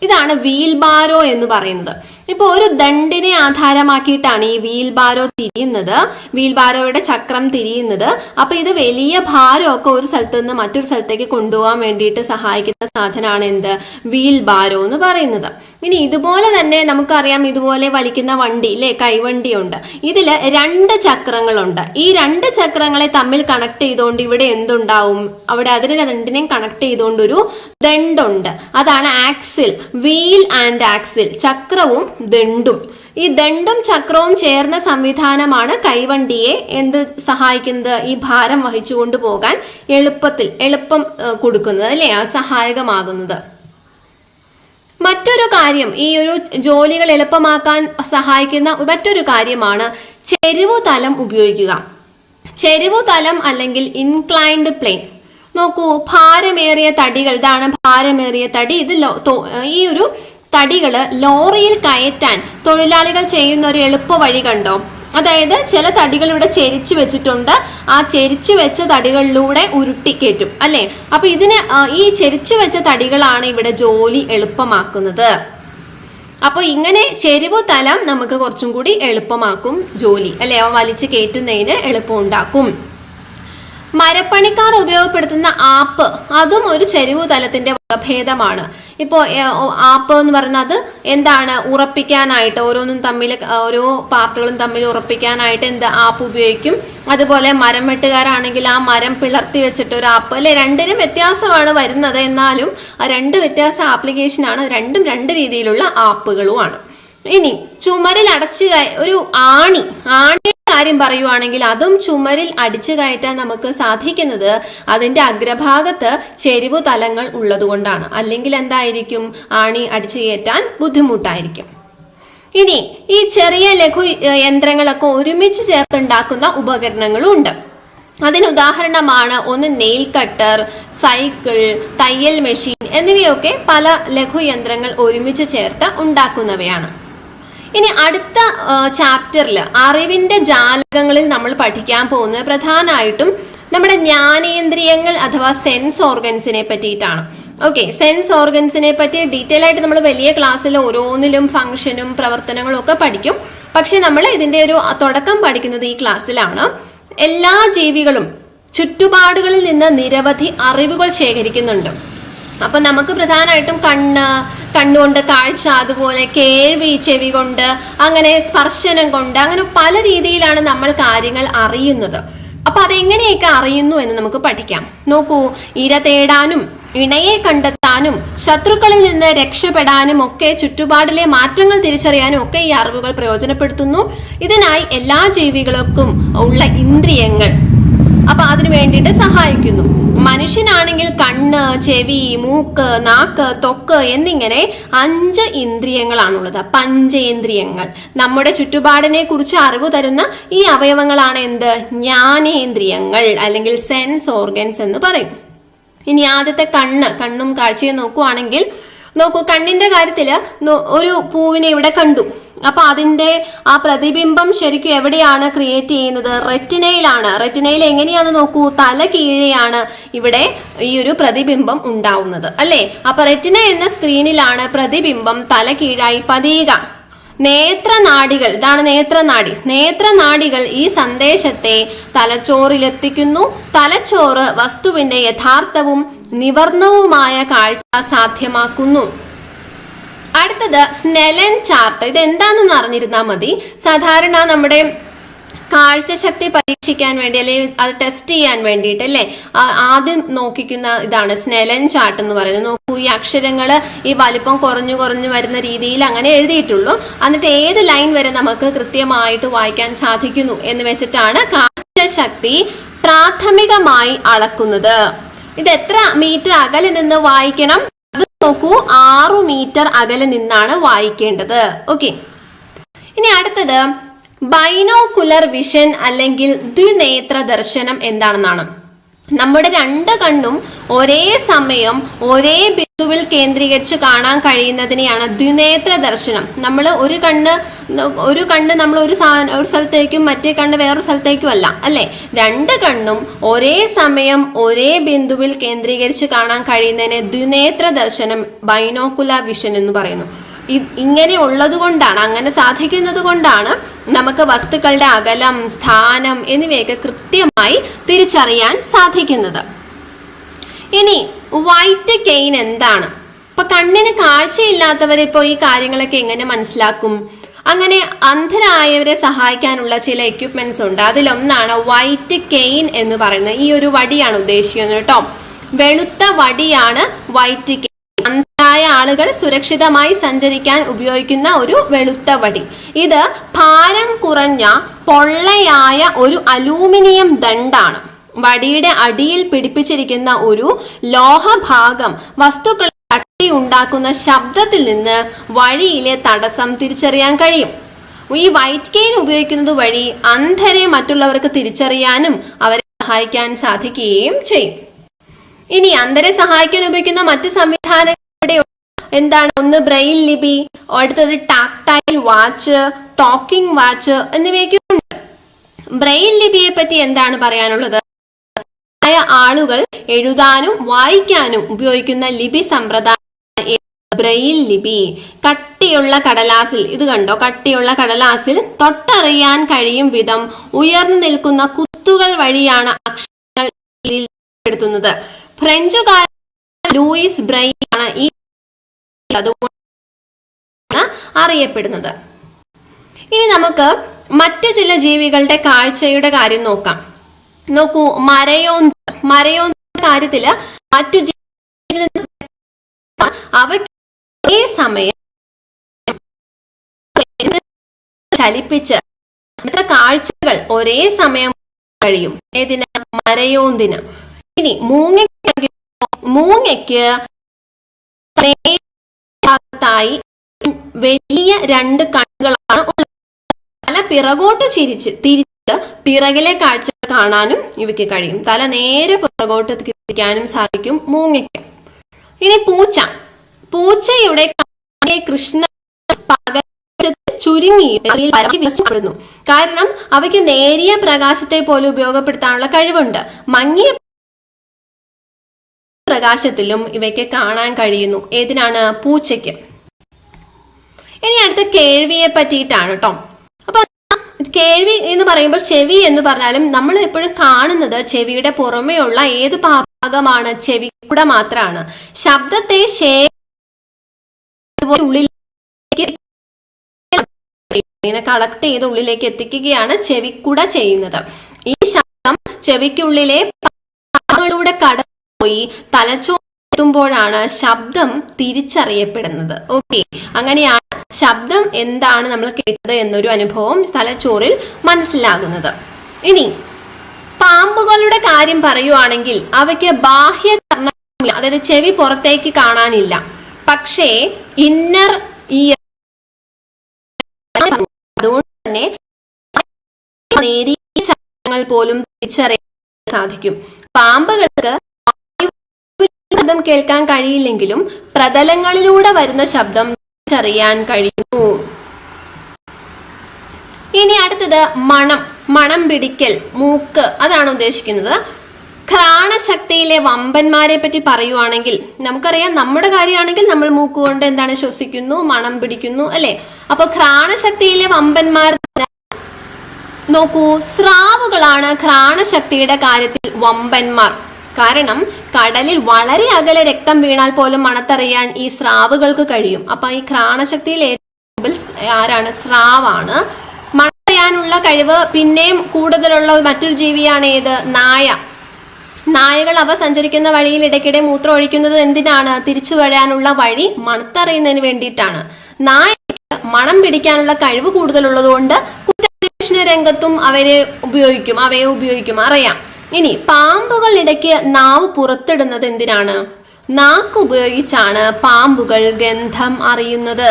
ഇതാണ് വീൽ ബാരോ എന്ന് പറയുന്നത്. ഇപ്പൊ ഒരു ദണ്ടിനെ ആധാരമാക്കിയിട്ടാണ് ഈ വീൽ ബാരോ തിരിയുന്നത്, വീൽ ബാരോയുടെ ചക്രം തിരിയുന്നത്. അപ്പൊ ഇത് വലിയ ഭാരമൊക്കെ ഒരു സ്ഥലത്ത് നിന്ന് മറ്റൊരു സ്ഥലത്തേക്ക് കൊണ്ടുപോകാൻ വേണ്ടിയിട്ട് സഹായിക്കുന്ന സാധനമാണ് എന്ത്? വീൽ ബാരോ എന്ന് പറയുന്നത്. ഇനി ഇതുപോലെ തന്നെ നമുക്കറിയാം, ഇതുപോലെ വലിക്കുന്ന വണ്ടി ഇല്ലേ, കൈവണ്ടിയുണ്ട്. ഇതില് 2 ചക്രങ്ങളുണ്ട്. ഈ 2 ചക്രങ്ങളെ തമ്മിൽ കണക്ട് ചെയ്തുകൊണ്ട് ഇവിടെ എന്തുണ്ടാവും? അവിടെ അതിനെ രണ്ടിനെയും കണക്ട് ചെയ്തുകൊണ്ട് ഒരു ദണ്ടുണ്ട്. അതാണ് ആക്സിൽ. വീൽ ആൻഡ് ആക്സിൽ, ചക്രവും ദണ്ടും. ഈ ദണ്ടും ചക്രവും ചേർന്ന സംവിധാനമാണ് കൈവണ്ടിയെ എന്ത് സഹായിക്കുന്നത്? ഈ ഭാരം വഹിച്ചുകൊണ്ട് പോകാൻ എളുപ്പം കൊടുക്കുന്നത് അല്ലെ, സഹായകമാകുന്നത്. മറ്റൊരു കാര്യം, ഈ ഒരു ജോലികൾ എളുപ്പമാക്കാൻ സഹായിക്കുന്ന മറ്റൊരു കാര്യമാണ് ചെരിവുതലം ഉപയോഗിക്കുക. ചെരിവുതലം അല്ലെങ്കിൽ ഇൻക്ലൈൻഡ് പ്ലെയിൻ. നോക്കൂ, ഭാരമേറിയ തടികൾ, ഇതാണ് ഭാരമേറിയ തടി. ഇത് ഈ ഒരു തടികള് ലോറിയിൽ കയറ്റാൻ തൊഴിലാളികൾ ചെയ്യുന്ന ഒരു എളുപ്പ വഴി കണ്ടോ? അതായത് ചില തടികൾ ഇവിടെ ചെരിച്ചു വെച്ചിട്ടുണ്ട്, ആ ചെരിച്ചു വെച്ച തടികളിലൂടെ ഉരുട്ടി കയറ്റും അല്ലെ. അപ്പൊ ഇതിന് ഈ ചെരിച്ചു വെച്ച തടികളാണ് ഇവിടെ ജോലി എളുപ്പമാക്കുന്നത്. അപ്പൊ ഇങ്ങനെ ചെരിവു തലം നമുക്ക് കുറച്ചും കൂടി എളുപ്പമാക്കും ജോലി അല്ലെ, വലിച്ചു കയറ്റുന്നതിന് എളുപ്പം ഉണ്ടാക്കും. മരപ്പണിക്കാർ ഉപയോഗപ്പെടുത്തുന്ന ആപ്പ്, അതും ഒരു ചെരിവു തലത്തിന്റെ ഭേദമാണ്. ഇപ്പോ ആപ്പ് എന്ന് പറയുന്നത് എന്താണ്, ഉറപ്പിക്കാനായിട്ട് ഓരോന്നും തമ്മിൽ, ഓരോ പാർട്ടുകളും തമ്മിൽ ഉറപ്പിക്കാനായിട്ട് എന്ത് ആപ്പ് ഉപയോഗിക്കും. അതുപോലെ മരം വെട്ടുകാരാണെങ്കിൽ ആ മരം പിളർത്തി വെച്ചിട്ട് ഒരു ആപ്പ് അല്ലെ. രണ്ടിനും വ്യത്യാസമാണ് വരുന്നത്, എന്നാലും ആ രണ്ട് വ്യത്യാസ ആപ്ലിക്കേഷനാണ്, രണ്ടും രണ്ട് രീതിയിലുള്ള ആപ്പുകളുമാണ്. ഇനി ചുമരിൽ ഒരു ആണി കാര്യം പറയുവാണെങ്കിൽ അതും ചുമരിൽ അടിച്ചു കയറ്റാൻ നമുക്ക് സാധിക്കുന്നത് അതിന്റെ അഗ്രഭാഗത്ത് ചെരിവു തലങ്ങൾ ഉള്ളതുകൊണ്ടാണ്. അല്ലെങ്കിൽ എന്തായിരിക്കും, ആണി അടിച്ചു കയറ്റാൻ ബുദ്ധിമുട്ടായിരിക്കും. ഇനി ഈ ചെറിയ ലഘു യന്ത്രങ്ങളൊക്കെ ഒരുമിച്ച് ചേർത്തുണ്ടാക്കുന്ന ഉപകരണങ്ങളും ഉണ്ട്. അതിനുദാഹരണമാണ് ഒന്ന് നെയിൽ കട്ടർ, സൈക്കിൾ, തയ്യൽ മെഷീൻ എന്നിവയൊക്കെ പല ലഘു യന്ത്രങ്ങൾ ഒരുമിച്ച് ചേർത്ത് ഉണ്ടാക്കുന്നവയാണ്. ഇനി അടുത്ത ചാപ്റ്ററിൽ അറിവിന്റെ ജാലകങ്ങളിൽ നമ്മൾ പഠിക്കാൻ പോകുന്നത് പ്രധാനമായിട്ടും നമ്മുടെ ജ്ഞാനേന്ദ്രിയങ്ങൾ അഥവാ സെൻസ് ഓർഗൻസിനെ പറ്റിയിട്ടാണ്. ഓക്കെ, സെൻസ് ഓർഗൻസിനെ പറ്റി ഡീറ്റെയിൽ ആയിട്ട് നമ്മൾ വലിയ ക്ലാസ്സിൽ ഓരോന്നിലും ഫംഗ്ഷനും പ്രവർത്തനങ്ങളും ഒക്കെ പഠിക്കും. പക്ഷെ നമ്മൾ ഇതിന്റെ ഒരു തുടക്കം പഠിക്കുന്നത് ഈ ക്ലാസ്സിലാണ്. എല്ലാ ജീവികളും ചുറ്റുപാടുകളിൽ നിന്ന് നിരവധി അറിവുകൾ ശേഖരിക്കുന്നുണ്ട്. അപ്പൊ നമുക്ക് പ്രധാനമായിട്ടും കണ്ണുകൊണ്ട് കാഴ്ച, അതുപോലെ കേൾവി ചെവി കൊണ്ട്, അങ്ങനെ സ്പർശനം കൊണ്ട്, അങ്ങനെ പല രീതിയിലാണ് നമ്മൾ കാര്യങ്ങൾ അറിയുന്നത്. അപ്പൊ അതെങ്ങനെയൊക്കെ അറിയുന്നു എന്ന് നമുക്ക് പഠിക്കാം. നോക്കൂ, ഇര തേടാനും ഇണയെ കണ്ടെത്താനും ശത്രുക്കളിൽ നിന്ന് രക്ഷപ്പെടാനും ഒക്കെ, ചുറ്റുപാടിലെ മാറ്റങ്ങൾ തിരിച്ചറിയാനും ഒക്കെ ഈ അറിവുകൾ പ്രയോജനപ്പെടുത്തുന്നു. ഇതിനായി എല്ലാ ജീവികൾക്കും ഉള്ള ഇന്ദ്രിയങ്ങൾ അപ്പൊ അതിനു വേണ്ടിയിട്ട് സഹായിക്കുന്നു. മനുഷ്യനാണെങ്കിൽ കണ്ണ്, ചെവി, മൂക്ക്, നാക്ക്, ത്വക്ക് എന്നിങ്ങനെ 5 ഇന്ദ്രിയങ്ങളാണുള്ളത്, പഞ്ചേന്ദ്രിയങ്ങൾ. നമ്മുടെ ചുറ്റുപാടിനെ കുറിച്ച് അറിവ് തരുന്ന ഈ അവയവങ്ങളാണ് എന്ത്, ജ്ഞാനേന്ദ്രിയങ്ങൾ അല്ലെങ്കിൽ സെൻസ് ഓർഗൻസ് എന്ന് പറയും. ഇനി ആദ്യത്തെ കണ്ണും കാഴ്ചയും നോക്കുവാണെങ്കിൽ, നോക്കൂ, കണ്ണിന്റെ കാര്യത്തില് ഒരു പൂവിനെ ഇവിടെ കണ്ടു. അപ്പൊ അതിന്റെ ആ പ്രതിബിംബം ശരിക്കും എവിടെയാണ് ക്രിയേറ്റ് ചെയ്യുന്നത്, റെറ്റിനയിലാണ്. റെറ്റിനയിൽ എങ്ങനെയാന്ന് നോക്കൂ, തല കീഴെയാണ് ഇവിടെ ഈ ഒരു പ്രതിബിംബം ഉണ്ടാവുന്നത് അല്ലെ. അപ്പൊ റെറ്റിന എന്ന സ്ക്രീനിലാണ് പ്രതിബിംബം തല കീഴായി പതിയുക. നേത്രനാഡികൾ, ഇതാണ് നേത്രനാഡികൾ ഈ സന്ദേശത്തെ തലച്ചോറിലെത്തിക്കുന്നു. തലച്ചോറ് വസ്തുവിന്റെ യഥാർത്ഥവും നിവർണവുമായ കാഴ്ച സാധ്യമാക്കുന്നു. അടുത്തത് സ്നെല്ലൻ ചാർട്ട്. ഇത് എന്താണെന്ന് അറിഞ്ഞിരുന്നാൽ മതി. സാധാരണ നമ്മുടെ കാഴ്ചശക്തി പരീക്ഷിക്കാൻ വേണ്ടി അല്ലെങ്കിൽ അത് ടെസ്റ്റ് ചെയ്യാൻ വേണ്ടിയിട്ട് അല്ലെ, ആദ്യം നോക്കിക്കുന്ന ഇതാണ് സ്നെല്ലൻ ചാർട്ട് എന്ന് പറയുന്നത്. നോക്കൂ, ഈ അക്ഷരങ്ങള് ഈ വലിപ്പം കുറഞ്ഞു വരുന്ന രീതിയിൽ അങ്ങനെ എഴുതിയിട്ടുള്ളൂ. എന്നിട്ട് ഏത് ലൈൻ വരെ നമുക്ക് കൃത്യമായിട്ട് വായിക്കാൻ സാധിക്കുന്നു എന്ന് വെച്ചിട്ടാണ് കാഴ്ചശക്തി പ്രാഥമികമായി അളക്കുന്നത്. ഇത് എത്ര മീറ്റർ അകലെ നിന്ന് വായിക്കണം, അത് നോക്കൂ, 6 മീറ്റർ അകലെ നിന്നാണ് വായിക്കേണ്ടത്. ഓക്കെ, ഇനി അടുത്തത് ബൈനോക്കുലർ വിഷൻ അല്ലെങ്കിൽ ദ്വിനേത്ര ദർശനം എന്താണെന്നാണ്. നമ്മുടെ 2 കണ്ണും ഒരേ സമയം ഒരേ ബിന്ദുവിൽ കേന്ദ്രീകരിച്ച് കാണാൻ കഴിയുന്നതിനെയാണ് ദ്വിനേത്ര ദർശനം. നമ്മൾ ഒരു കണ്ണ് നമ്മൾ ഒരു സ്ഥലത്തേക്കും മറ്റേ കണ്ണ് വേറൊരു സ്ഥലത്തേക്കും അല്ല അല്ലെ. 2 കണ്ണും ഒരേ സമയം ഒരേ ബിന്ദുവിൽ കേന്ദ്രീകരിച്ച് കാണാൻ കഴിയുന്നതിനെ ദ്വിനേത്ര ദർശനം, ബൈനോക്കുലർ വിഷൻ എന്ന് പറയുന്നു. ഇങ്ങനെ ഉള്ളത് കൊണ്ടാണ്, അങ്ങനെ സാധിക്കുന്നത് കൊണ്ടാണ് നമുക്ക് വസ്തുക്കളുടെ അകലം, സ്ഥാനം എന്നിവയൊക്കെ കൃത്യമായി തിരിച്ചറിയാൻ സാധിക്കുന്നത്. ഇനി വൈറ്റ് കെയിൻ എന്താണ്? ഇപ്പൊ കണ്ണിന് കാഴ്ചയില്ലാത്തവരിപ്പോ ഈ കാര്യങ്ങളൊക്കെ എങ്ങനെ മനസ്സിലാക്കും? അങ്ങനെ അന്ധരായവരെ സഹായിക്കാനുള്ള ചില എക്യുപ്മെന്റ്സ് ഉണ്ട്. അതിലൊന്നാണ് വൈറ്റ് കെയിൻ എന്ന് പറയുന്നത്. ഈ ഒരു വടിയാണ് ഉദ്ദേശിക്കുന്നത് കേട്ടോ. വെളുത്ത വടിയാണ് വൈറ്റ് കെയിൻ. അന്ധരായ ആളുകൾ സുരക്ഷിതമായി സഞ്ചരിക്കാൻ ഉപയോഗിക്കുന്ന ഒരു വെളുത്ത വടി. ഇത് ഭാരം കുറഞ്ഞ പൊള്ളയായ ഒരു അലൂമിനിയം ദണ്ഡാണ്. വടിയുടെ അടിയിൽ പിടിപ്പിച്ചിരിക്കുന്ന ഒരു ലോഹഭാഗം വസ്തുക്കൾ തട്ടി ഉണ്ടാക്കുന്ന ശബ്ദത്തിൽ നിന്ന് വഴിയിലെ തടസ്സം തിരിച്ചറിയാൻ കഴിയും. ഈ വൈറ്റ് കെയിൻ ഉപയോഗിക്കുന്നത് വഴി അന്ധരെ മറ്റുള്ളവർക്ക് തിരിച്ചറിയാനും അവരെ സഹായിക്കാൻ സാധിക്കുകയും ചെയ്യും. ഇനി അന്ധരെ സഹായിക്കാൻ ഉപയോഗിക്കുന്ന മറ്റ് സംവിധാനങ്ങൾ എന്താണ്? ഒന്ന് ബ്രെയിൽ ലിപി, അടുത്തത് ടാക്ടൈൽ വാച്ച്, ടോക്കിംഗ് വാച്ച് എന്നിവയൊക്കെ ഉണ്ട്. ബ്രെയിൽ ലിപിയെ പറ്റി എന്താണ് പറയാനുള്ളത്? ആളുകൾ എഴുതാനും വായിക്കാനും ഉപയോഗിക്കുന്ന ലിപി സമ്പ്രദായം ബ്രെയിൽ ലിപി. കട്ടിയുള്ള കടലാസിൽ, ഇത് കണ്ടോ, കട്ടിയുള്ള കടലാസിൽ തൊട്ടറിയാൻ കഴിയും വിധം ഉയർന്നു നിൽക്കുന്ന കുത്തുകൾ വഴിയാണ് അക്ഷരങ്ങൾ എഴുതുന്നത്. ഫ്രഞ്ചുകാരൻ ലൂയിസ് ബ്രെയിൽ ആണ് ഈ അതുകൊണ്ട് അറിയപ്പെടുന്നത്. ഇനി നമുക്ക് മറ്റു ചില ജീവികളുടെ കാഴ്ചയുടെ കാര്യം നോക്കാം. നോക്കൂ, മരയോന്ത് കാര്യത്തില് മറ്റു അവയ്ക്ക് ഒരേ സമയം ചലിപ്പിച്ച് കാഴ്ചകൾ ഒരേ സമയം കഴിയും. ഏതിന്? മരയോന്തിന്. ഇനി മൂങ്ങയ്ക്ക് ഭാഗത്തായി വലിയ 2 കണ്ണുകളാണ് ഉള്ളത്. തല പിറകോട്ട് തിരിച്ച് പിറകിലെ കാഴ്ച കാണാനും ഇവയ്ക്ക് കഴിയും. തല നേരെ പുറകോട്ട് തിരിക്കാനും സാധിക്കും മൂങ്ങയ്ക്ക്. ഇനി പൂച്ചയുടെ കൃഷ്ണ ചുരുങ്ങി വിശ്വപ്പെടുന്നു. കാരണം അവയ്ക്ക് നേരിയ പ്രകാശത്തെ പോലും ഉപയോഗപ്പെടുത്താനുള്ള കഴിവുണ്ട്. മങ്ങിയ പ്രകാശത്തിലും ഇവയ്ക്ക് കാണാൻ കഴിയുന്നു. ഏതിനാണ്? പൂച്ചയ്ക്ക്. ഇനി അടുത്ത കേൾവിയെ പറ്റിയിട്ടാണ് കേട്ടോ. അപ്പൊ കേൾവി എന്ന് പറയുമ്പോൾ ചെവി എന്ന് പറഞ്ഞാലും നമ്മൾ എപ്പോഴും കാണുന്നത് ചെവിയുടെ പുറമേയുള്ള ഏത് ഭാഗമാണ്? ചെവി കൂടെ മാത്രമാണ്. ശബ്ദത്തെ കളക്ട് ചെയ്ത് ഉള്ളിലേക്ക് എത്തിക്കുകയാണ് ചെവിക്കുട ചെയ്യുന്നത്. ഈ ശബ്ദം ചെവിക്കുള്ളിലെ ഭാഗങ്ങളിലൂടെ കടന്നുപോയി തലച്ചോറെത്തുമ്പോഴാണ് ശബ്ദം തിരിച്ചറിയപ്പെടുന്നത്. ഓക്കെ, അങ്ങനെയാണ് ശബ്ദം എന്താണ് നമ്മൾ കേട്ടത് എന്നൊരു അനുഭവം തലച്ചോറിൽ മനസ്സിലാകുന്നത്. ഇനി പാമ്പുകളുടെ കാര്യം പറയുവാണെങ്കിൽ അവയ്ക്ക് ബാഹ്യ കർണമില്ല, അതായത് ചെവി പുറത്തേക്ക് കാണാനില്ല. പക്ഷേ ഇന്നർ ഇയർ, അതുകൊണ്ട് തന്നെ നേരിയ ശബ്ദങ്ങൾ പോലും തിരിച്ചറിയാൻ സാധിക്കും. പാമ്പുകൾക്ക് ശബ്ദം കേൾക്കാൻ കഴിയില്ലെങ്കിലും പ്രതലങ്ങളിലൂടെ വരുന്ന ശബ്ദം തിരിച്ചറിയാൻ കഴിയുന്നു. ഇനി അടുത്തത് മണം പിടിക്കൽ, മൂക്ക്, അതാണ് ഉദ്ദേശിക്കുന്നത്. ഘ്രാണശക്തിയിലെ വമ്പന്മാരെ പറ്റി പറയുവാണെങ്കിൽ നമുക്കറിയാം, നമ്മുടെ കാര്യമാണെങ്കിൽ നമ്മൾ മൂക്ക് കൊണ്ട് എന്താണ് ശ്വസിക്കുന്നു, മണം പിടിക്കുന്നു, അല്ലെ? അപ്പൊ ഘ്രാണശക്തിയിലെ വമ്പന്മാർ നോക്കൂ, സ്രാവുകളാണ് ഘ്രാണശക്തിയുടെ കാര്യത്തിൽ വമ്പന്മാർ. കാരണം കടലിൽ വളരെ അകലെ രക്തം വീണാൽ പോലും മണത്തറിയാൻ ഈ സ്രാവുകൾക്ക് കഴിയും. അപ്പൊ ഈ ഘ്രാണശക്തിയിൽ ഏറ്റവും ആരാണ്? സ്രാവാണ്. മണത്തറിയാനുള്ള കഴിവ് പിന്നെയും കൂടുതലുള്ള മറ്റൊരു ജീവിയാണ് ഏത്? നായകൾ അവ സഞ്ചരിക്കുന്ന വഴിയിൽ ഇടയ്ക്കിടെ മൂത്രം ഒഴിക്കുന്നത് എന്തിനാണ്? തിരിച്ചു വരാനുള്ള വഴി മണത്തറിയുന്നതിന് വേണ്ടിയിട്ടാണ്. നായക്ക് മണം പിടിക്കാനുള്ള കഴിവ് കൂടുതലുള്ളത് കൊണ്ട് കുറ്റാന്വേഷണ രംഗത്തും അവയെ ഉപയോഗിക്കും, അറിയാം. ഇനി പാമ്പുകൾ ഇടയ്ക്ക് നാവ് പുറത്തിടുന്നത് എന്തിനാണ്? നാക്ക് ഉപയോഗിച്ചാണ് പാമ്പുകൾ ഗന്ധം അറിയുന്നത്.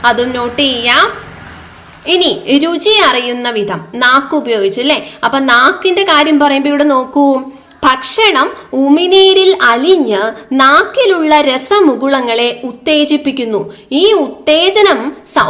അതും നോട്ട് ചെയ്യാം. ഇനി രുചി അറിയുന്ന വിധം നാക്ക് ഉപയോഗിച്ചു, അല്ലെ? അപ്പൊ നാക്കിന്റെ കാര്യം പറയുമ്പോ ഇവിടെ നോക്കൂ, ഭക്ഷണം ഉമിനീരിൽ അലിഞ്ഞ് നാക്കിലുള്ള രസമുകുളങ്ങളെ ഉത്തേജിപ്പിക്കുന്നു. ഈ ഉത്തേജനം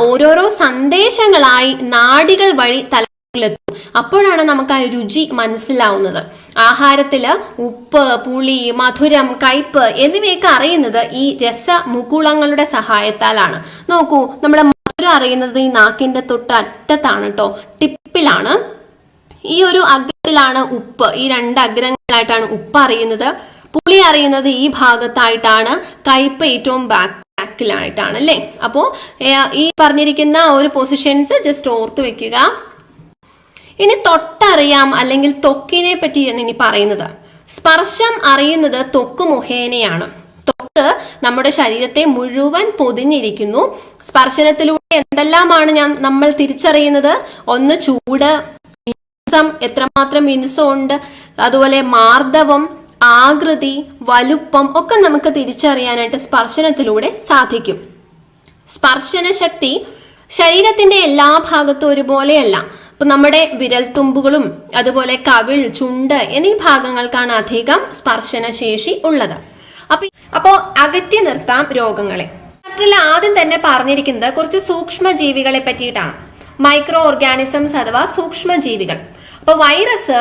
ഓരോരോ സന്ദേശങ്ങളായി നാഡികൾ വഴി തലച്ചോറിലെത്തും. അപ്പോഴാണ് നമുക്ക് ആ രുചി മനസ്സിലാവുന്നത്. ആഹാരത്തില് ഉപ്പ്, പുളി, മധുരം, കയ്പ് എന്നിവയൊക്കെ അറിയുന്നത് ഈ രസമുകുളങ്ങളുടെ സഹായത്താലാണ്. നോക്കൂ, നമ്മുടെ മധുരം അറിയുന്നത് ഈ നാക്കിന്റെ തൊട്ടറ്റത്താണ് കേട്ടോ, ടിപ്പിലാണ്. ഈ ഒരു അഗ്രത്തിലാണ് ഉപ്പ്, ഈ 2 അഗ്രങ്ങളായിട്ടാണ് ഉപ്പ് അറിയുന്നത്. പുളി അറിയുന്നത് ഈ ഭാഗത്തായിട്ടാണ്, കയ്പ് ഏറ്റവും ബാക്കിലായിട്ടാണ്, അല്ലേ? അപ്പോ ഈ പറഞ്ഞിരിക്കുന്ന ഒരു പൊസിഷൻസ് ജസ്റ്റ് ഓർത്തു വെക്കുക. ഇനി തൊട്ടറിയാം അല്ലെങ്കിൽ ത്വക്കിനെ പറ്റിയാണ് ഇനി പറയുന്നത്. സ്പർശം അറിയുന്നത് ത്വക്ക് മുഖേനയാണ്. ത്വക്ക് നമ്മുടെ ശരീരത്തെ മുഴുവൻ പൊതിഞ്ഞിരിക്കുന്നു. സ്പർശനത്തിലൂടെ എന്തെല്ലാമാണ് നമ്മൾ തിരിച്ചറിയുന്നത്? ഒന്ന് ചൂട്, എത്രമാത്രം മിനുസമുണ്ട്, അതുപോലെ മാർദ്ദവം, ആകൃതി, വലുപ്പം ഒക്കെ നമുക്ക് തിരിച്ചറിയാനായിട്ട് സ്പർശനത്തിലൂടെ സാധിക്കും. സ്പർശന ശക്തി ശരീരത്തിന്റെ എല്ലാ ഭാഗത്തും ഒരുപോലെയല്ല. ഇപ്പൊ നമ്മുടെ വിരൽത്തുമ്പുകളും അതുപോലെ കവിൾ, ചുണ്ട് എന്നീ ഭാഗങ്ങൾക്കാണ് അധികം സ്പർശന ശേഷി ഉള്ളത്. അപ്പോ അകറ്റി നിർത്താം രോഗങ്ങളെ. ചാപ്റ്ററിൽ ആദ്യം തന്നെ പറഞ്ഞിരിക്കുന്നത് കുറച്ച് സൂക്ഷ്മ ജീവികളെ പറ്റിയിട്ടാണ്. മൈക്രോ ഓർഗാനിസംസ് അഥവാ സൂക്ഷ്മ ജീവികൾ. അപ്പൊ വൈറസ്,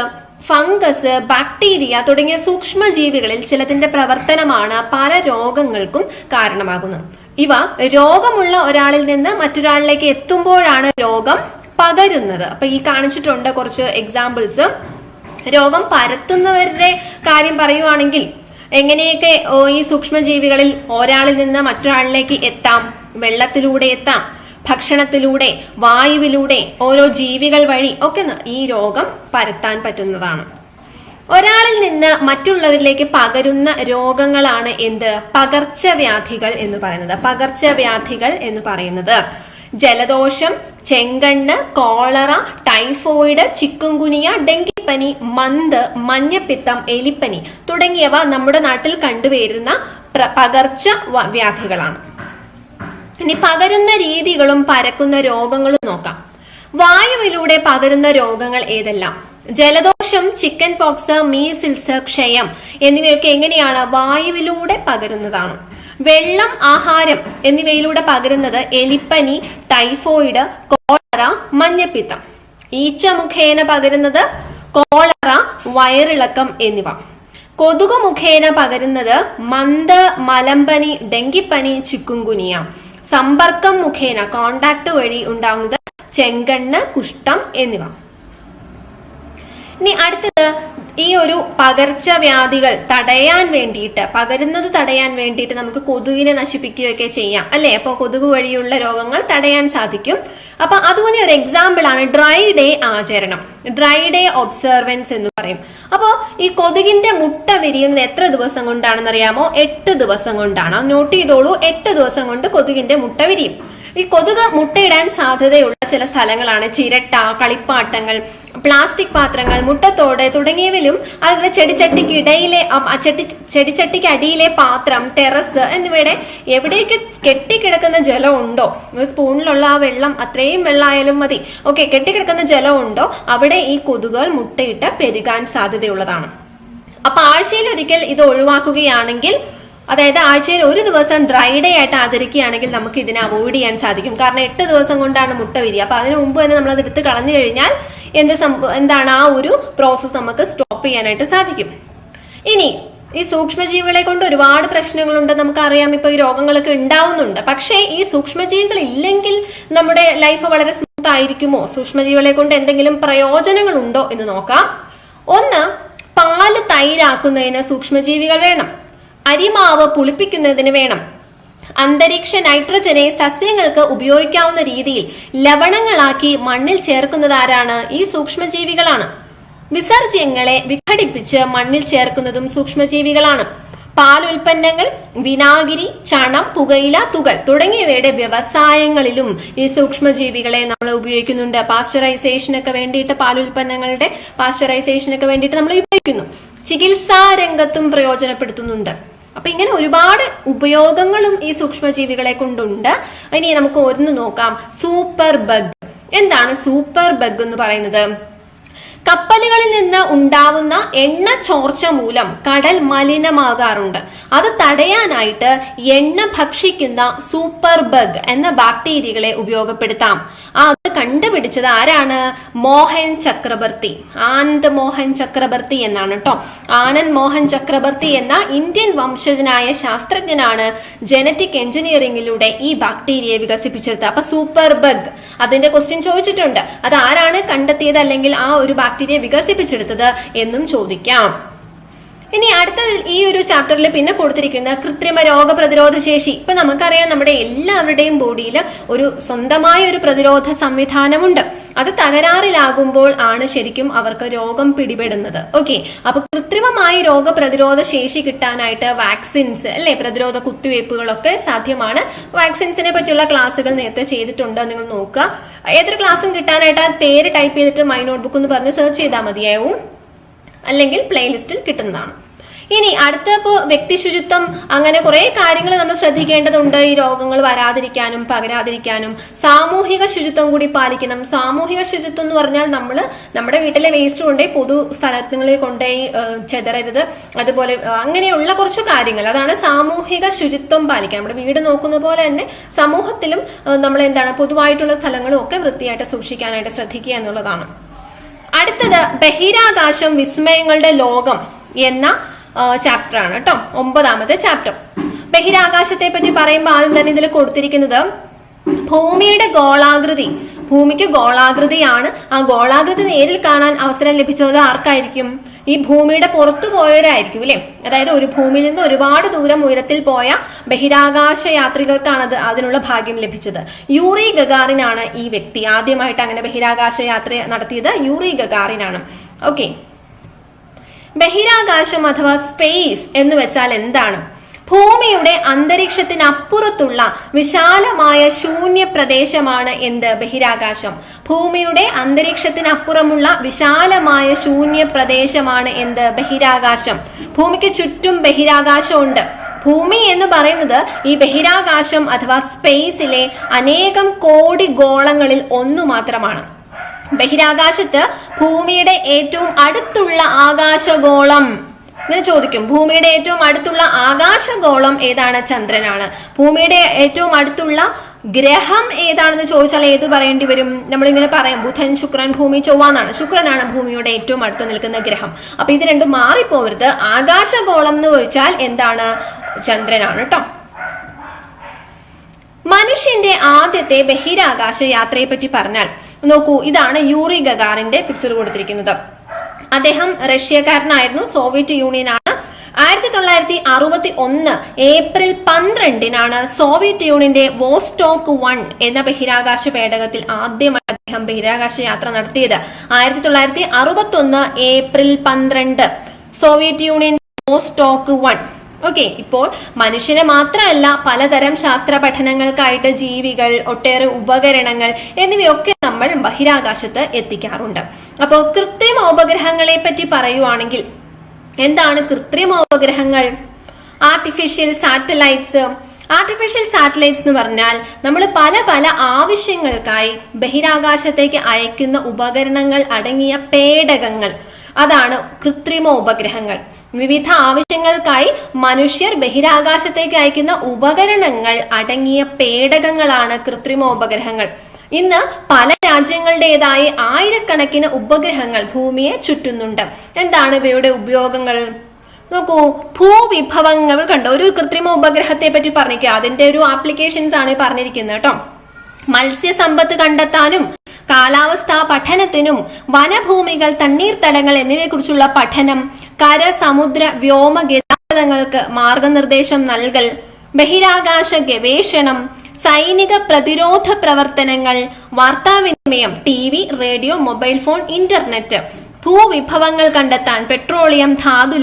ഫംഗസ്, ബാക്ടീരിയ തുടങ്ങിയ സൂക്ഷ്മജീവികളിൽ ചിലതിന്റെ പ്രവർത്തനമാണ് പല രോഗങ്ങൾക്കും കാരണമാകുന്നത്. ഇവ രോഗമുള്ള ഒരാളിൽ നിന്ന് മറ്റൊരാളിലേക്ക് എത്തുമ്പോഴാണ് രോഗം പകരുന്നത്. അപ്പൊ ഈ കാണിച്ചിട്ടുണ്ട് കുറച്ച് എക്സാമ്പിൾസ്. രോഗം പരത്തുന്നവരുടെ കാര്യം പറയുവാണെങ്കിൽ എങ്ങനെയൊക്കെ ഈ സൂക്ഷ്മജീവികളിൽ ഒരാളിൽ നിന്ന് മറ്റൊരാളിലേക്ക് എത്താം? വെള്ളത്തിലൂടെ എത്താം, ഭക്ഷണത്തിലൂടെ, വായുവിലൂടെ, ഓരോ ജീവികൾ വഴി ഒക്കെ ഈ രോഗം പരത്താൻ പറ്റുന്നതാണ്. ഒരാളിൽ നിന്ന് മറ്റുള്ളവരിലേക്ക് പകരുന്ന രോഗങ്ങളാണ് എന്ത്? പകർച്ചവ്യാധികൾ എന്ന് പറയുന്നത്. പകർച്ചവ്യാധികൾ എന്ന് പറയുന്നത് ജലദോഷം, ചെങ്കണ്ണ്, കോളറ, ടൈഫോയിഡ്, ചിക്കുൻഗുനിയ, ഡെങ്കിപ്പനി, മന്ത്, മഞ്ഞപ്പിത്തം, എലിപ്പനി തുടങ്ങിയവ നമ്മുടെ നാട്ടിൽ കണ്ടുവരുന്ന പകർച്ച വ്യാധികളാണ്. ഇനി പകരുന്ന രീതികളും പരക്കുന്ന രോഗങ്ങളും നോക്കാം. വായുവിലൂടെ പകരുന്ന രോഗങ്ങൾ ഏതെല്ലാം? ജലദോഷം, ചിക്കൻ പോക്സ്, മീസിൽസ്, ക്ഷയം എന്നിവയൊക്കെ എങ്ങനെയാണ്? വായുവിലൂടെ പകരുന്നതാണ്. വെള്ളം, ആഹാരം എന്നിവയിലൂടെ പകരുന്നത് എലിപ്പനി, ടൈഫോയിഡ്, കോളറ, മഞ്ഞപ്പിത്തം. ഈച്ച മുഖേന പകരുന്നത് കോളറ, വയറിളക്കം എന്നിവ. കൊതുക് മുഖേന പകരുന്നത് മന്ത്, മലമ്പനി, ഡെങ്കിപ്പനി, ചിക്കുൻഗുനിയ. സമ്പർക്കം മുഖേന, കോണ്ടാക്ട് വഴി ഉണ്ടാകുന്നത് ചെങ്കണ്ണ്, കുഷ്ഠം എന്നിവ. ഇനി അടുത്തത്, ഈ ഒരു പകർച്ചവ്യാധികൾ തടയാൻ വേണ്ടിയിട്ട്, പകരുന്നത് തടയാൻ വേണ്ടിയിട്ട് നമുക്ക് കൊതുകിനെ നശിപ്പിക്കുകയൊക്കെ ചെയ്യാം അല്ലെ? അപ്പൊ കൊതുക് വഴിയുള്ള രോഗങ്ങൾ തടയാൻ സാധിക്കും. അപ്പൊ അതുപോലെ ഒരു എക്സാമ്പിൾ ആണ് ഡ്രൈ ഡേ ആചരണം. ഡ്രൈ ഡേ ഒബ്സർവൻസ് എന്ന് പറയും. അപ്പോ ഈ കൊതുകിന്റെ മുട്ട വിരിയുന്നത് എത്ര ദിവസം കൊണ്ടാണെന്ന് അറിയാമോ? 8 ദിവസം കൊണ്ടാണ്. നോട്ട് ചെയ്തോളൂ, 8 ദിവസം കൊണ്ട് കൊതുകിന്റെ മുട്ട വിരിയും. ഈ കൊതുക് മുട്ടയിടാൻ സാധ്യതയുള്ള ചില സ്ഥലങ്ങളാണ് ചിരട്ട, കളിപ്പാട്ടങ്ങൾ, പ്ലാസ്റ്റിക് പാത്രങ്ങൾ, മുട്ടത്തോട് തുടങ്ങിയവയിലും അതുപോലെ ചെടിച്ചട്ടിക്ക് അടിയിലെ പാത്രം, ടെറസ് എന്നിവയുടെ എവിടേക്ക് കെട്ടിക്കിടക്കുന്ന ജലം ഉണ്ടോ, സ്പൂണിലുള്ള ആ വെള്ളം അത്രയും വെള്ളമായാലും മതി, ഓക്കെ, കെട്ടിക്കിടക്കുന്ന ജലം ഉണ്ടോ അവിടെ ഈ കൊതുകുകൾ മുട്ടയിട്ട് പെരുകാൻ സാധ്യതയുള്ളതാണ്. അപ്പൊ ആഴ്ചയിൽ ഒരിക്കൽ ഇത് ഒഴിവാക്കുകയാണെങ്കിൽ, അതായത് ആഴ്ചയിൽ ഒരു ദിവസം ഡ്രൈ ഡേ ആയിട്ട് ആചരിക്കുകയാണെങ്കിൽ നമുക്ക് ഇതിനെ അവോയ്ഡ് ചെയ്യാൻ സാധിക്കും. കാരണം 8 ദിവസം കൊണ്ടാണ് മുട്ട വിരിയ. അപ്പൊ അതിനു മുമ്പ് തന്നെ നമ്മൾ അത് എടുത്ത് കളഞ്ഞു കഴിഞ്ഞാൽ എന്താണ് ആ ഒരു പ്രോസസ് നമുക്ക് സ്റ്റോപ്പ് ചെയ്യാനായിട്ട് സാധിക്കും. ഇനി ഈ സൂക്ഷ്മജീവികളെ കൊണ്ട് ഒരുപാട് പ്രശ്നങ്ങളുണ്ട്, നമുക്കറിയാം. ഇപ്പൊ ഈ രോഗങ്ങളൊക്കെ ഉണ്ടാവുന്നുണ്ട്. പക്ഷേ ഈ സൂക്ഷ്മജീവികൾ ഇല്ലെങ്കിൽ നമ്മുടെ ലൈഫ് വളരെ സ്മൂത്ത് ആയിരിക്കുമോ? സൂക്ഷ്മജീവികളെ കൊണ്ട് എന്തെങ്കിലും പ്രയോജനങ്ങൾ ഉണ്ടോ എന്ന് നോക്കാം. ഒന്ന്, പാല് തൈരാക്കുന്നതിന് സൂക്ഷ്മജീവികൾ വേണം. അരിമാവ് പുളിപ്പിക്കുന്നതിന് വേണം. അന്തരീക്ഷ നൈട്രജനെ സസ്യങ്ങൾക്ക് ഉപയോഗിക്കാവുന്ന രീതിയിൽ ലവണങ്ങളാക്കി മണ്ണിൽ ചേർക്കുന്നത് ആരാണ്? ഈ സൂക്ഷ്മജീവികളാണ്. വിസർജ്യങ്ങളെ വിഘടിപ്പിച്ച് മണ്ണിൽ ചേർക്കുന്നതും സൂക്ഷ്മജീവികളാണ്. പാലുൽപ്പന്നങ്ങൾ, വിനാഗിരി, ചണം, പുകയില, തുകൽ തുടങ്ങിയവയുടെ വ്യവസായങ്ങളിലും ഈ സൂക്ഷ്മജീവികളെ നമ്മൾ ഉപയോഗിക്കുന്നുണ്ട്. പാസ്ചറൈസേഷനൊക്കെ വേണ്ടിയിട്ട്, പാലുൽപ്പന്നങ്ങളുടെ പാസ്ചറൈസേഷനൊക്കെ വേണ്ടിയിട്ട് നമ്മൾ ഉപയോഗിക്കുന്നു. ചികിത്സാ രംഗത്തും പ്രയോജനപ്പെടുത്തുന്നുണ്ട്. അപ്പൊ ഇങ്ങനെ ഒരുപാട് ഉപയോഗങ്ങളും ഈ സൂക്ഷ്മജീവികളെ കൊണ്ടുണ്ട്. ഇനി നമുക്ക് ഒന്ന് നോക്കാം. Super bug. എന്താണ് സൂപ്പർ ബഗ് എന്ന് പറയുന്നത്? കപ്പലുകളിൽ നിന്ന് ഉണ്ടാവുന്ന എണ്ണ ചോർച്ച മൂലം കടൽ മലിനമാകാറുണ്ട്. അത് തടയാനായിട്ട് എണ്ണ ഭക്ഷിക്കുന്ന സൂപ്പർ ബഗ് എന്ന ബാക്ടീരിയകളെ ഉപയോഗപ്പെടുത്താം. അത് കണ്ടുപിടിച്ചത് ആരാണ്? മോഹൻ ചക്രബർത്തി. ആനന്ദ് മോഹൻ ചക്രബർത്തി എന്നാണ് കേട്ടോ. ആനന്ദ് മോഹൻ ചക്രബർത്തി എന്ന ഇന്ത്യൻ വംശജനായ ശാസ്ത്രജ്ഞനാണ് ജനറ്റിക് എഞ്ചിനീയറിംഗിലൂടെ ഈ ബാക്ടീരിയയെ വികസിപ്പിച്ചെടുത്തത്. അപ്പൊ സൂപ്പർ ബഗ്, അതിന്റെ ക്വസ്റ്റ്യൻ ചോദിച്ചിട്ടുണ്ട്. അത് ആരാണ് കണ്ടെത്തിയത് അല്ലെങ്കിൽ ആ ഒരു ബാക്ടീരിയ വികസിപ്പിച്ചെടുത്തത് എന്നും ചോദിക്കാം. ഇനി അടുത്ത ഈ ഒരു ചാപ്റ്ററിൽ പിന്നെ കൊടുത്തിരിക്കുന്ന കൃത്രിമ രോഗപ്രതിരോധ ശേഷി. ഇപ്പൊ നമുക്കറിയാം, നമ്മുടെ എല്ലാവരുടെയും ബോഡിയിൽ ഒരു സ്വന്തമായ ഒരു പ്രതിരോധ സംവിധാനമുണ്ട്. അത് തകരാറിലാകുമ്പോൾ ആണ് ശരിക്കും അവർക്ക് രോഗം പിടിപെടുന്നത്. ഓക്കെ, അപ്പൊ കൃത്രിമമായി രോഗപ്രതിരോധ ശേഷി കിട്ടാനായിട്ട് വാക്സിൻസ് അല്ലെ, പ്രതിരോധ കുത്തിവയ്പ്പുകളൊക്കെ സാധ്യമാണ്. വാക്സിൻസിനെ പറ്റിയുള്ള ക്ലാസ്സുകൾ നേരത്തെ ചെയ്തിട്ടുണ്ട്, നിങ്ങൾ നോക്കുക. ഏതൊരു ക്ലാസ്സും കിട്ടാനായിട്ട് ആ പേര് ടൈപ്പ് ചെയ്തിട്ട് മൈ നോട്ട്ബുക്ക് എന്ന് പറഞ്ഞ് സെർച്ച് ചെയ്താൽ മതിയാവും, അല്ലെങ്കിൽ പ്ലേലിസ്റ്റിൽ കിട്ടുന്നതാണ്. ഇനി അടുത്ത വ്യക്തി ശുചിത്വം, അങ്ങനെ കുറെ കാര്യങ്ങൾ നമ്മൾ ശ്രദ്ധിക്കേണ്ടതുണ്ട് ഈ രോഗങ്ങൾ വരാതിരിക്കാനും പകരാതിരിക്കാനും. സാമൂഹിക ശുചിത്വം കൂടി പാലിക്കണം. സാമൂഹിക ശുചിത്വം എന്ന് പറഞ്ഞാൽ നമ്മൾ നമ്മുടെ വീട്ടിലെ വേസ്റ്റ് കൊണ്ടുപോയി പൊതു സ്ഥലങ്ങളിൽ കൊണ്ടുപോയി ചെതറരുത്, അതുപോലെ അങ്ങനെയുള്ള കുറച്ച് കാര്യങ്ങൾ, അതാണ് സാമൂഹിക ശുചിത്വം പാലിക്കുക. നമ്മുടെ വീട് നോക്കുന്ന പോലെ തന്നെ സമൂഹത്തിലും നമ്മൾ പൊതുവായിട്ടുള്ള സ്ഥലങ്ങളും ഒക്കെ വൃത്തിയായിട്ട് സൂക്ഷിക്കാനായിട്ട് ശ്രദ്ധിക്കുക എന്നുള്ളതാണ്. അടുത്തത് ബഹിരാകാശം വിസ്മയങ്ങളുടെ ലോകം എന്ന ചാപ്റ്റർ ആണ് കേട്ടോ, 9ാമത്തെ ചാപ്റ്റർ. ബഹിരാകാശത്തെ പറ്റി പറയുമ്പോൾ ആദ്യം തന്നെ ഇതിൽ കൊടുത്തിരിക്കുന്നത് ഭൂമിയുടെ ഗോളാകൃതി. ഭൂമിക്ക് ഗോളാകൃതിയാണ്. ആ ഗോളാകൃതി നേരിൽ കാണാൻ അവസരം ലഭിച്ചത് ആർക്കായിരിക്കും? ഈ ഭൂമിയുടെ പുറത്തു പോയവരായിരിക്കും അല്ലെ. അതായത് ഒരു ഭൂമിയിൽ നിന്ന് ഒരുപാട് ദൂരം ഉയരത്തിൽ പോയ ബഹിരാകാശ യാത്രികർക്കാണ് അതിനുള്ള ഭാഗ്യം ലഭിച്ചത്. യൂറി ഗഗാറിനാണ് ഈ വ്യക്തി. ആദ്യമായിട്ട് അങ്ങനെ ബഹിരാകാശ യാത്ര നടത്തിയത് യൂറി ഗഗാറിനാണ്. ഓക്കെ, ബഹിരാകാശം അഥവാ സ്പേസ് എന്ന് വെച്ചാൽ എന്താണ്? ഭൂമിയുടെ അന്തരീക്ഷത്തിനപ്പുറത്തുള്ള വിശാലമായ ശൂന്യ പ്രദേശമാണ് എന്ത്? ബഹിരാകാശം. ഭൂമിയുടെ അന്തരീക്ഷത്തിനപ്പുറമുള്ള വിശാലമായ ശൂന്യ പ്രദേശമാണ് എന്ത്? ബഹിരാകാശം. ഭൂമിക്ക് ചുറ്റും ബഹിരാകാശമുണ്ട്. ഭൂമി എന്ന് പറയുന്നത് ഈ ബഹിരാകാശം അഥവാ സ്പേസിലെ അനേകം കോടി ഗോളങ്ങളിൽ ഒന്നു മാത്രമാണ്. ബഹിരാകാശത്ത് ഭൂമിയുടെ ഏറ്റവും അടുത്തുള്ള ആകാശഗോളം ഇങ്ങനെ ചോദിക്കും. ഭൂമിയുടെ ഏറ്റവും അടുത്തുള്ള ആകാശഗോളം ഏതാണ്? ചന്ദ്രനാണ്. ഭൂമിയുടെ ഏറ്റവും അടുത്തുള്ള ഗ്രഹം ഏതാണെന്ന് ചോദിച്ചാൽ ഏത് പറയേണ്ടി വരും? നമ്മളിങ്ങനെ പറയാം ബുധൻ, ശുക്രൻ, ഭൂമി, ചൊവ്വ എന്നാണ്. ശുക്രനാണ് ഭൂമിയുടെ ഏറ്റവും അടുത്ത് നിൽക്കുന്ന ഗ്രഹം. അപ്പൊ ഇത് രണ്ടും മാറിപ്പോവരുത്. ആകാശഗോളം എന്ന് ചോദിച്ചാൽ എന്താണ്? ചന്ദ്രനാണ് കേട്ടോ. മനുഷ്യന്റെ ആദ്യത്തെ ബഹിരാകാശ യാത്രയെ പറ്റി പറഞ്ഞാൽ നോക്കൂ, ഇതാണ് യൂറി ഗഗാറിന്റെ പിക്ചർ കൊടുത്തിരിക്കുന്നത്. അദ്ദേഹം റഷ്യക്കാരനായിരുന്നു, സോവിയറ്റ് യൂണിയനാണ്. 1961 ഏപ്രിൽ 12 സോവിയറ്റ് യൂണിയന്റെ വോസ്റ്റോക്ക് 1 എന്ന ബഹിരാകാശ പേടകത്തിൽ ആദ്യമായി അദ്ദേഹം ബഹിരാകാശ യാത്ര നടത്തിയത്. 1961 April 12 Soviet union Vostok 1. Okay, ഇപ്പോൾ മനുഷ്യനെ മാത്രമല്ല പലതരം ശാസ്ത്ര പഠനങ്ങൾക്കായിട്ട് ജീവികൾ, ഒട്ടേറെ ഉപകരണങ്ങൾ എന്നിവയൊക്കെ നമ്മൾ ബഹിരാകാശത്ത് എത്തിക്കാറുണ്ട്. അപ്പോൾ കൃത്രിമ ഉപഗ്രഹങ്ങളെ പറ്റി പറയുവാണെങ്കിൽ എന്താണ് കൃത്രിമ ഉപഗ്രഹങ്ങൾ? Artificial satellites. ആർട്ടിഫിഷ്യൽ സാറ്റലൈറ്റ്സ് എന്ന് പറഞ്ഞാൽ നമ്മൾ പല പല ആവശ്യങ്ങൾക്കായി ബഹിരാകാശത്തേക്ക് അയക്കുന്ന ഉപകരണങ്ങൾ അടങ്ങിയ പേടകങ്ങൾ, അതാണ് കൃത്രിമ ഉപഗ്രഹങ്ങൾ. വിവിധ ആവശ്യങ്ങൾക്കായി മനുഷ്യർ ബഹിരാകാശത്തേക്ക് അയക്കുന്ന ഉപകരണങ്ങൾ അടങ്ങിയ പേടകങ്ങളാണ് കൃത്രിമ ഉപഗ്രഹങ്ങൾ. ഇന്ന് പല രാജ്യങ്ങളുടേതായ ആയിരക്കണക്കിന് ഉപഗ്രഹങ്ങൾ ഭൂമിയെ ചുറ്റുന്നുണ്ട്. എന്താണ് ഇവയുടെ ഉപയോഗങ്ങൾ? നോക്കൂ, ഭൂവിഭവങ്ങൾ കണ്ടോ. ഒരു കൃത്രിമ ഉപഗ്രഹത്തെ പറ്റി പറഞ്ഞിരിക്കുക, അതിന്റെ ഒരു ആപ്ലിക്കേഷൻസ് ആണ് പറഞ്ഞിരിക്കുന്നത് കേട്ടോ. മത്സ്യസമ്പത്ത് കണ്ടെത്താനും കാലാവസ്ഥാ പഠനത്തിനും വനഭൂമികൾ, തണ്ണീർത്തടങ്ങൾ എന്നിവയെ കുറിച്ചുള്ള പഠനം, കര, സമുദ്ര, വ്യോമ ഗതാഗതങ്ങൾക്ക് മാർഗനിർദ്ദേശം നൽകൽ, ബഹിരാകാശ ഗവേഷണം, സൈനിക പ്രതിരോധ പ്രവർത്തനങ്ങൾ, വാർത്താവിനിമയം, TV, radio, mobile phone, internet, ഭൂവിഭവങ്ങൾ കണ്ടെത്താൻ പെട്രോളിയം, ധാതു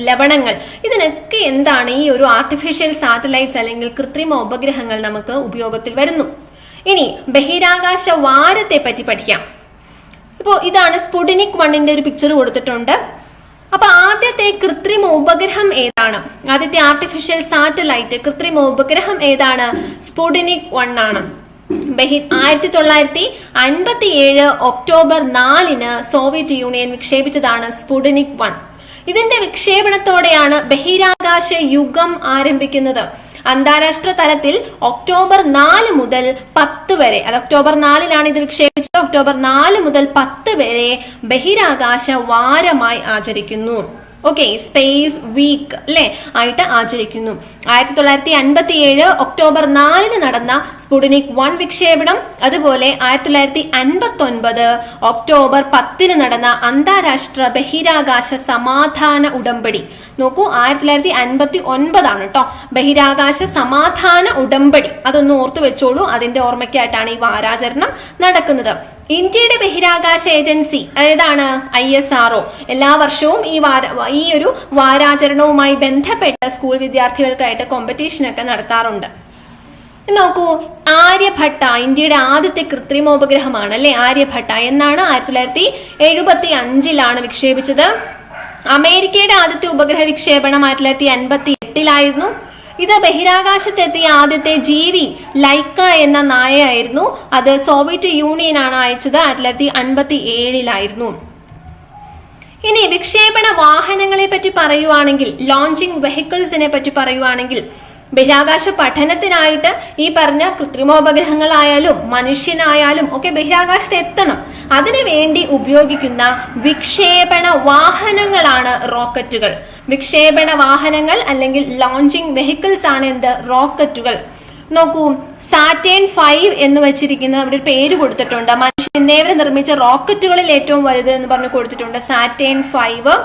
ലവണങ്ങൾ, ഇതിനൊക്കെ എന്താണ് ഈ ഒരു ആർട്ടിഫിഷ്യൽ സാറ്റലൈറ്റ്സ് അല്ലെങ്കിൽ കൃത്രിമ ഉപഗ്രഹങ്ങൾ നമുക്ക് ഉപയോഗത്തിൽ വരുന്നു. ഇനി ബഹിരാകാശ വാരത്തെ പറ്റി പഠിക്കാം. ഇപ്പോ ഇതാണ് സ്പുട്നിക് 1ന്റെ ഒരു പിക്ചർ കൊടുത്തിട്ടുണ്ട്. അപ്പൊ ആദ്യത്തെ കൃത്രിമ ഉപഗ്രഹം ഏതാണ്? ആദ്യത്തെ ആർട്ടിഫിഷ്യൽ സാറ്റലൈറ്റ് കൃത്രിമ ഉപഗ്രഹം ഏതാണ്? സ്പുട്നിക് 1 ആണ്. 1957 ഒക്ടോബർ 4 സോവിയറ്റ് യൂണിയൻ വിക്ഷേപിച്ചതാണ് സ്പുട്നിക് 1. ഇതിന്റെ വിക്ഷേപണത്തോടെയാണ് ബഹിരാകാശ യുഗം ആരംഭിക്കുന്നത്. അന്താരാഷ്ട്ര തലത്തിൽ ഒക്ടോബർ 4 മുതൽ 10 വരെ, അത് ഒക്ടോബർ 4 ഇത് വിക്ഷേപിച്ചത്, ഒക്ടോബർ 4 മുതൽ 10 വരെ ബഹിരാകാശ വാരമായി ആചരിക്കുന്നു. ഓക്കെ, സ്പേസ് വീക്ക് അല്ലെ ആയിട്ട് ആചരിക്കുന്നു. 1957 ഒക്ടോബർ 4 നടന്ന സ്പുട്നിക് 1 വിക്ഷേപണം, അതുപോലെ 1959 ഒക്ടോബർ 10 നടന്ന അന്താരാഷ്ട്ര ബഹിരാകാശ സമാധാന ഉടമ്പടി. നോക്കൂ, 1959 ആണ് കേട്ടോ ബഹിരാകാശ സമാധാന ഉടമ്പടി. അതൊന്ന് ഓർത്തു വെച്ചോളൂ, അതിന്റെ ഓർമ്മയ്ക്കായിട്ടാണ് ഈ വാരാചരണം നടക്കുന്നത്. ഇന്ത്യയുടെ ബഹിരാകാശ ഏജൻസി ഏതാണ്? ISRO. എല്ലാ വർഷവും ഈ ഒരു വാരാചരണവുമായി ബന്ധപ്പെട്ട സ്കൂൾ വിദ്യാർത്ഥികൾക്കായിട്ട് കോമ്പറ്റീഷനൊക്കെ നടത്താറുണ്ട്. നോക്കൂ, ആര്യഭട്ട ഇന്ത്യയുടെ ആദ്യത്തെ കൃത്രിമോപഗ്രഹമാണ് അല്ലെ. ആര്യഭട്ട എന്നാണ് 1975 വിക്ഷേപിച്ചത്. അമേരിക്കയുടെ ആദ്യത്തെ ഉപഗ്രഹ വിക്ഷേപണം 1958 ഇത് ബഹിരാകാശത്തെത്തിയ ആദ്യത്തെ ജീവി ലൈക്ക എന്ന നായയായിരുന്നു. അത് സോവിയറ്റ് യൂണിയൻ ആണ് അയച്ചത്. 1957 ഇനി വിക്ഷേപണ വാഹനങ്ങളെ പറ്റി പറയുവാണെങ്കിൽ, ലോഞ്ചിങ് വെഹിക്കിൾസിനെ പറ്റി പറയുവാണെങ്കിൽ, ബഹിരാകാശ പഠനത്തിനായിട്ട് ഈ പറഞ്ഞ കൃത്രിമോപഗ്രഹങ്ങളായാലും മനുഷ്യനായാലും ഒക്കെ ബഹിരാകാശത്ത് എത്തണം. അതിനു വേണ്ടി ഉപയോഗിക്കുന്ന വിക്ഷേപണ വാഹനങ്ങളാണ് റോക്കറ്റുകൾ. വിക്ഷേപണ വാഹനങ്ങൾ അല്ലെങ്കിൽ ലോഞ്ചിങ് വെഹിക്കിൾസ് ആണ് എന്ത്? റോക്കറ്റുകൾ. നോക്കൂ, സാറ്റേൺ 5 എന്ന് വെച്ചിരിക്കുന്ന അവിടെ ഒരു പേര് കൊടുത്തിട്ടുണ്ട്. മനുഷ്യൻ ഇന്നേവരെ നിർമ്മിച്ച റോക്കറ്റുകളിൽ ഏറ്റവും വലുത് എന്ന് പറഞ്ഞു കൊടുത്തിട്ടുണ്ട് സാറ്റേൺ 5.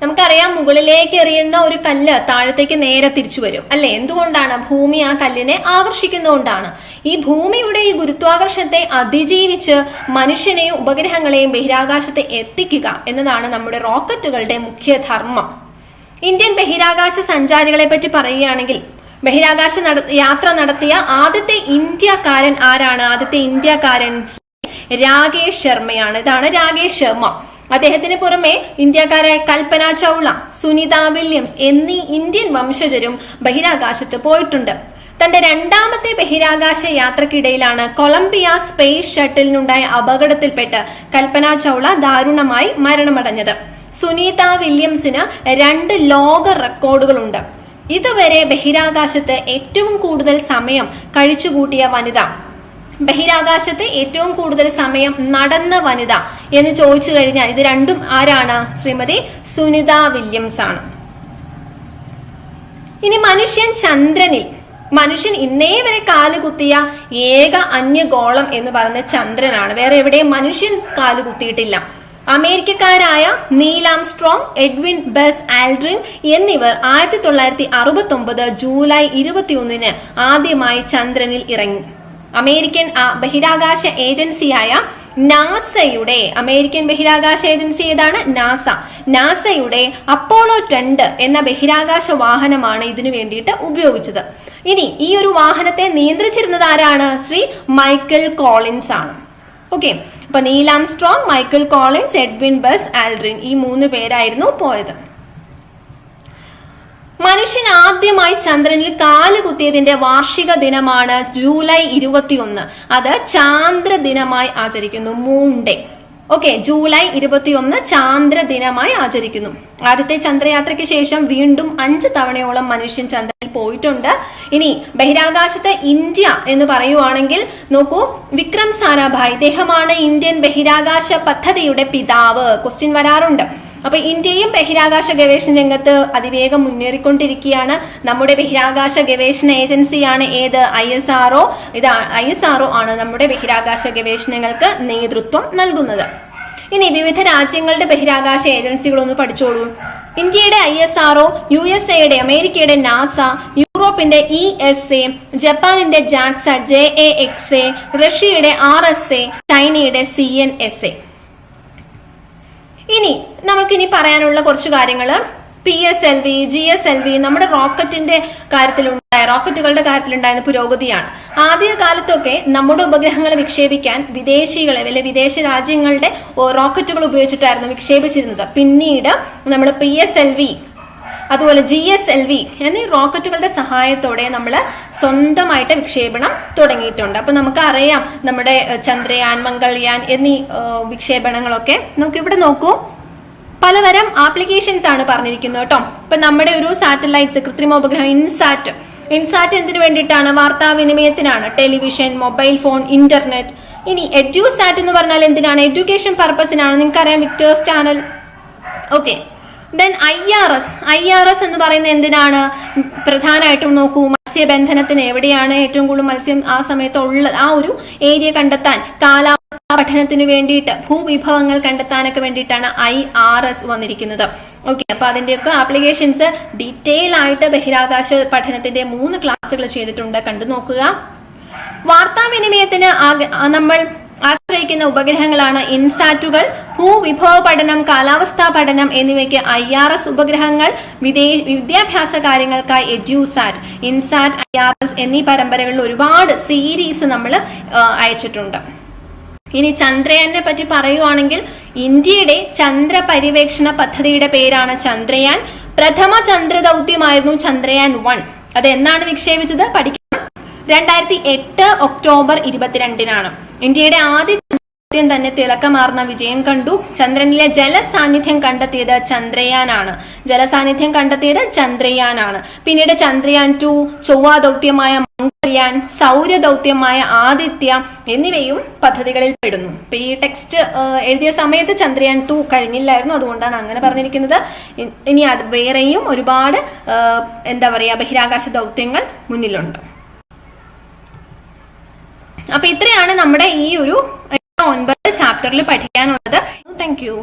നമുക്കറിയാം, മുകളിലേക്ക് എറിയുന്ന ഒരു കല്ല് താഴത്തേക്ക് നേരെ തിരിച്ചു വരും അല്ലെ? എന്തുകൊണ്ടാണ്? ഭൂമി ആ കല്ലിനെ ആകർഷിക്കുന്നതുകൊണ്ടാണ്. ഈ ഭൂമിയുടെ ഈ ഗുരുത്വാകർഷണത്തെ അതിജീവിച്ച് മനുഷ്യനെയും ഉപഗ്രഹങ്ങളെയും ബഹിരാകാശത്തെ എത്തിക്കുക എന്നതാണ് നമ്മുടെ റോക്കറ്റുകളുടെ മുഖ്യ ധർമ്മം. ഇന്ത്യൻ ബഹിരാകാശ സഞ്ചാരികളെ പറ്റി പറയുകയാണെങ്കിൽ, ബഹിരാകാശ യാത്ര നടത്തിയ ആദ്യത്തെ ഇന്ത്യക്കാരൻ ആരാണ്? ആദ്യത്തെ ഇന്ത്യക്കാരൻ രാകേഷ് ശർമ്മയാണ്. ഇതാണ് രാകേഷ് ശർമ്മ. അദ്ദേഹത്തിന് പുറമെ ഇന്ത്യക്കാരായ കൽപ്പന ചൗള, സുനിത വില്യംസ് എന്നീ ഇന്ത്യൻ വംശജരും ബഹിരാകാശത്ത് പോയിട്ടുണ്ട്. തന്റെ രണ്ടാമത്തെ ബഹിരാകാശ യാത്രക്കിടയിലാണ് കൊളംബിയ സ്പേസ് ഷട്ടിലിനുണ്ടായ അപകടത്തിൽപ്പെട്ട് കൽപ്പന ചൗള ദാരുണമായി മരണമടഞ്ഞത്. സുനിത വില്യംസിന് 2 ലോക റെക്കോർഡുകളുണ്ട്. ഇതുവരെ ബഹിരാകാശത്ത് ഏറ്റവും കൂടുതൽ സമയം കഴിച്ചുകൂട്ടിയ വനിത, ബഹിരാകാശത്ത് ഏറ്റവും കൂടുതൽ സമയം നടന്ന വനിത എന്ന് ചോദിച്ചു കഴിഞ്ഞാൽ ഇത് രണ്ടും ആരാണ്? ശ്രീമതി സുനിത വില്യംസ് ആണ്. ഇനി മനുഷ്യൻ ചന്ദ്രനിൽ, മനുഷ്യൻ ഇന്നേ വരെ കാലുകുത്തിയ ഏക അന്യഗോളം എന്ന് പറയുന്നത് ചന്ദ്രനാണ്. വേറെ എവിടെയും മനുഷ്യൻ കാലുകുത്തിയിട്ടില്ല. അമേരിക്കക്കാരായ Neil Armstrong, Edwin Buzz Aldrin എന്നിവർ 1969 ജൂലൈ 21 ആദ്യമായി ചന്ദ്രനിൽ ഇറങ്ങി. അമേരിക്കൻ ബഹിരാകാശ ഏജൻസിയായ നാസയുടെ, അമേരിക്കൻ ബഹിരാകാശ ഏജൻസി ഏതാണ്? നാസയുടെ അപ്പോളോ 2 എന്ന ബഹിരാകാശ വാഹനമാണ് ഇതിനു വേണ്ടിയിട്ട് ഉപയോഗിച്ചത്. ഇനി ഈ ഒരു വാഹനത്തെ നിയന്ത്രിച്ചിരുന്നത് ആരാണ്? ശ്രീ മൈക്കൽ കോളിൻസ് ആണ്. ഓക്കെ, അപ്പൊ Neil Armstrong, Michael Collins, Edwin Buzz Aldrin ഈ 3 പേരായിരുന്നു പോയത്. മനുഷ്യൻ ആദ്യമായി ചന്ദ്രനിൽ കാലുകുത്തിയതിന്റെ വാർഷിക ദിനമാണ് ജൂലൈ 21. അത് ചാന്ദ്ര ദിനമായി ആചരിക്കുന്നു, മൂൺ ഡേ. ഓക്കെ, ജൂലൈ 21 ചാന്ദ്ര ദിനമായി ആചരിക്കുന്നു. ആദ്യത്തെ ചന്ദ്രയാത്രയ്ക്ക് ശേഷം വീണ്ടും 5 തവണയോളം മനുഷ്യൻ ചന്ദ്രനിൽ പോയിട്ടുണ്ട്. ഇനി ബഹിരാകാശത്ത് ഇന്ത്യ എന്ന് പറയുവാണെങ്കിൽ നോക്കൂ, വിക്രം സാരാഭായ്, ഇദ്ദേഹമാണ് ഇന്ത്യൻ ബഹിരാകാശ പദ്ധതിയുടെ പിതാവ്. ക്വസ്റ്റ്യൻ വരാറുണ്ട്. അപ്പൊ ഇന്ത്യയും ബഹിരാകാശ ഗവേഷണ രംഗത്ത് അതിവേഗം മുന്നേറിക്കൊണ്ടിരിക്കുകയാണ്. നമ്മുടെ ബഹിരാകാശ ഗവേഷണ ഏജൻസിയാണ് ഏത്? ISRO. ഇതാണ് ISRO ആണ് നമ്മുടെ ബഹിരാകാശ ഗവേഷണങ്ങൾക്ക് നേതൃത്വം നൽകുന്നത്. ഇനി വിവിധ രാജ്യങ്ങളുടെ ബഹിരാകാശ ഏജൻസികളൊന്ന് പഠിച്ചോളൂ. ഇന്ത്യയുടെ ISRO, USA-യുടെ അമേരിക്കയുടെ നാസ, യൂറോപ്പിന്റെ ESA, ജപ്പാനിന്റെ JAXA, JAXA, റഷ്യയുടെ RSA, ചൈനയുടെ CNSA. ഇനി നമുക്കിനി പറയാനുള്ള കുറച്ച് കാര്യങ്ങള് PSLV, GSLV നമ്മുടെ റോക്കറ്റുകളുടെ കാര്യത്തിലുണ്ടായിരുന്ന പുരോഗതിയാണ്. ആദ്യ കാലത്തൊക്കെ നമ്മുടെ ഉപഗ്രഹങ്ങളെ വിക്ഷേപിക്കാൻ വിദേശ രാജ്യങ്ങളുടെ റോക്കറ്റുകൾ ഉപയോഗിച്ചിട്ടായിരുന്നു വിക്ഷേപിച്ചിരുന്നത്. പിന്നീട് നമ്മൾ PSLV അതുപോലെ GSLV എന്നീ റോക്കറ്റുകളുടെ സഹായത്തോടെ നമ്മൾ സ്വന്തമായിട്ട് വിക്ഷേപണം തുടങ്ങിയിട്ടുണ്ട്. അപ്പൊ നമുക്കറിയാം നമ്മുടെ ചന്ദ്രയാൻ, മംഗൾയാൻ എന്നീ വിക്ഷേപണങ്ങളൊക്കെ. നമുക്കിവിടെ നോക്കൂ, പലതരം ആപ്ലിക്കേഷൻസ് ആണ് പറഞ്ഞിരിക്കുന്നത് കേട്ടോ. ഇപ്പൊ നമ്മുടെ ഒരു സാറ്റലൈറ്റ്സ്, കൃത്രിമ ഉപഗ്രഹം ഇൻസാറ്റ് എന്തിനു വേണ്ടിയിട്ടാണ്? വാർത്താവിനിമയത്തിനാണ്. Television, mobile phone, internet. ഇനി എഡ്യൂസാറ്റ് എന്ന് പറഞ്ഞാൽ എന്തിനാണ്? എഡ്യൂക്കേഷൻ പർപ്പസിനാണ്. നിങ്ങൾക്കറിയാം, Victers channel. Okay, then IRS എന്ന് പറയുന്നത് എന്തിനാണ്? പ്രധാനമായിട്ടും നോക്കൂ, മത്സ്യബന്ധനത്തിന് എവിടെയാണ് ഏറ്റവും കൂടുതൽ മത്സ്യം ആ സമയത്ത് ഉള്ളത്, ആ ഒരു ഏരിയ കണ്ടെത്താൻ, കാലാവസ്ഥാ പഠനത്തിന് വേണ്ടിയിട്ട്, ഭൂവിഭവങ്ങൾ കണ്ടെത്താനൊക്കെ വേണ്ടിയിട്ടാണ് IRS വന്നിരിക്കുന്നത്. ഓക്കെ, അപ്പൊ അതിന്റെയൊക്കെ ആപ്ലിക്കേഷൻസ് ഡീറ്റെയിൽ ആയിട്ട് ബഹിരാകാശ പഠനത്തിന്റെ 3 ക്ലാസ്സുകൾ ചെയ്തിട്ടുണ്ട്, കണ്ടു നോക്കുക. വാർത്താവിനിമയത്തിന് നമ്മൾ ആശ്രയിക്കുന്ന ഉപഗ്രഹങ്ങളാണ് ഇൻസാറ്റുകൾ. ഭൂവിഭവ പഠനം, കാലാവസ്ഥാ പഠനം എന്നിവയ്ക്ക് IRS ഉപഗ്രഹങ്ങൾ. വിദ്യാഭ്യാസ കാര്യങ്ങൾക്കായി എഡ്യൂസാറ്റ്, ഇൻസാറ്റ്, IRS എന്നീ പരമ്പരകളിൽ ഒരുപാട് സീരീസ് നമ്മൾ അയച്ചിട്ടുണ്ട്. ഇനി ചന്ദ്രയാനെ പറ്റി പറയുവാണെങ്കിൽ ഇന്ത്യയുടെ ചന്ദ്ര പര്യവേക്ഷണ പദ്ധതിയുടെ പേരാണ് ചന്ദ്രയാൻ. പ്രഥമ ചന്ദ്ര ദൗത്യമായിരുന്നു ചന്ദ്രയാൻ 1. അത് എന്നാണ് വിക്ഷേപിച്ചത്? പഠിക്കണം. 2008 ഒക്ടോബർ 22 ഇന്ത്യയുടെ ആദ്യ തന്നെ തിളക്കമാർന്ന വിജയം കണ്ടു. ചന്ദ്രനിലെ ജലസാന്നിധ്യം കണ്ടെത്തിയത് ചന്ദ്രയാനാണ്. പിന്നീട് ചന്ദ്രയാൻ 2, ചൊവ്വ ദൗത്യമായ മംഗൾയാൻ, സൗരദൗത്യമായ ആദിത്യ എന്നിവയും പദ്ധതികളിൽ പെടുന്നു. ഇപ്പൊ ഈ ടെക്സ്റ്റ് എഴുതിയ സമയത്ത് ചന്ദ്രയാൻ 2 കഴിഞ്ഞില്ലായിരുന്നു, അതുകൊണ്ടാണ് അങ്ങനെ പറഞ്ഞിരിക്കുന്നത്. ഇനി അത് വേറെയും ഒരുപാട് ബഹിരാകാശ ദൗത്യങ്ങൾ മുന്നിലുണ്ട്. അപ്പൊ ഇത്രയാണ് നമ്മുടെ ഈ ഒരു 9 ചാപ്റ്ററിൽ പഠിക്കാനുള്ളത്. Thank you.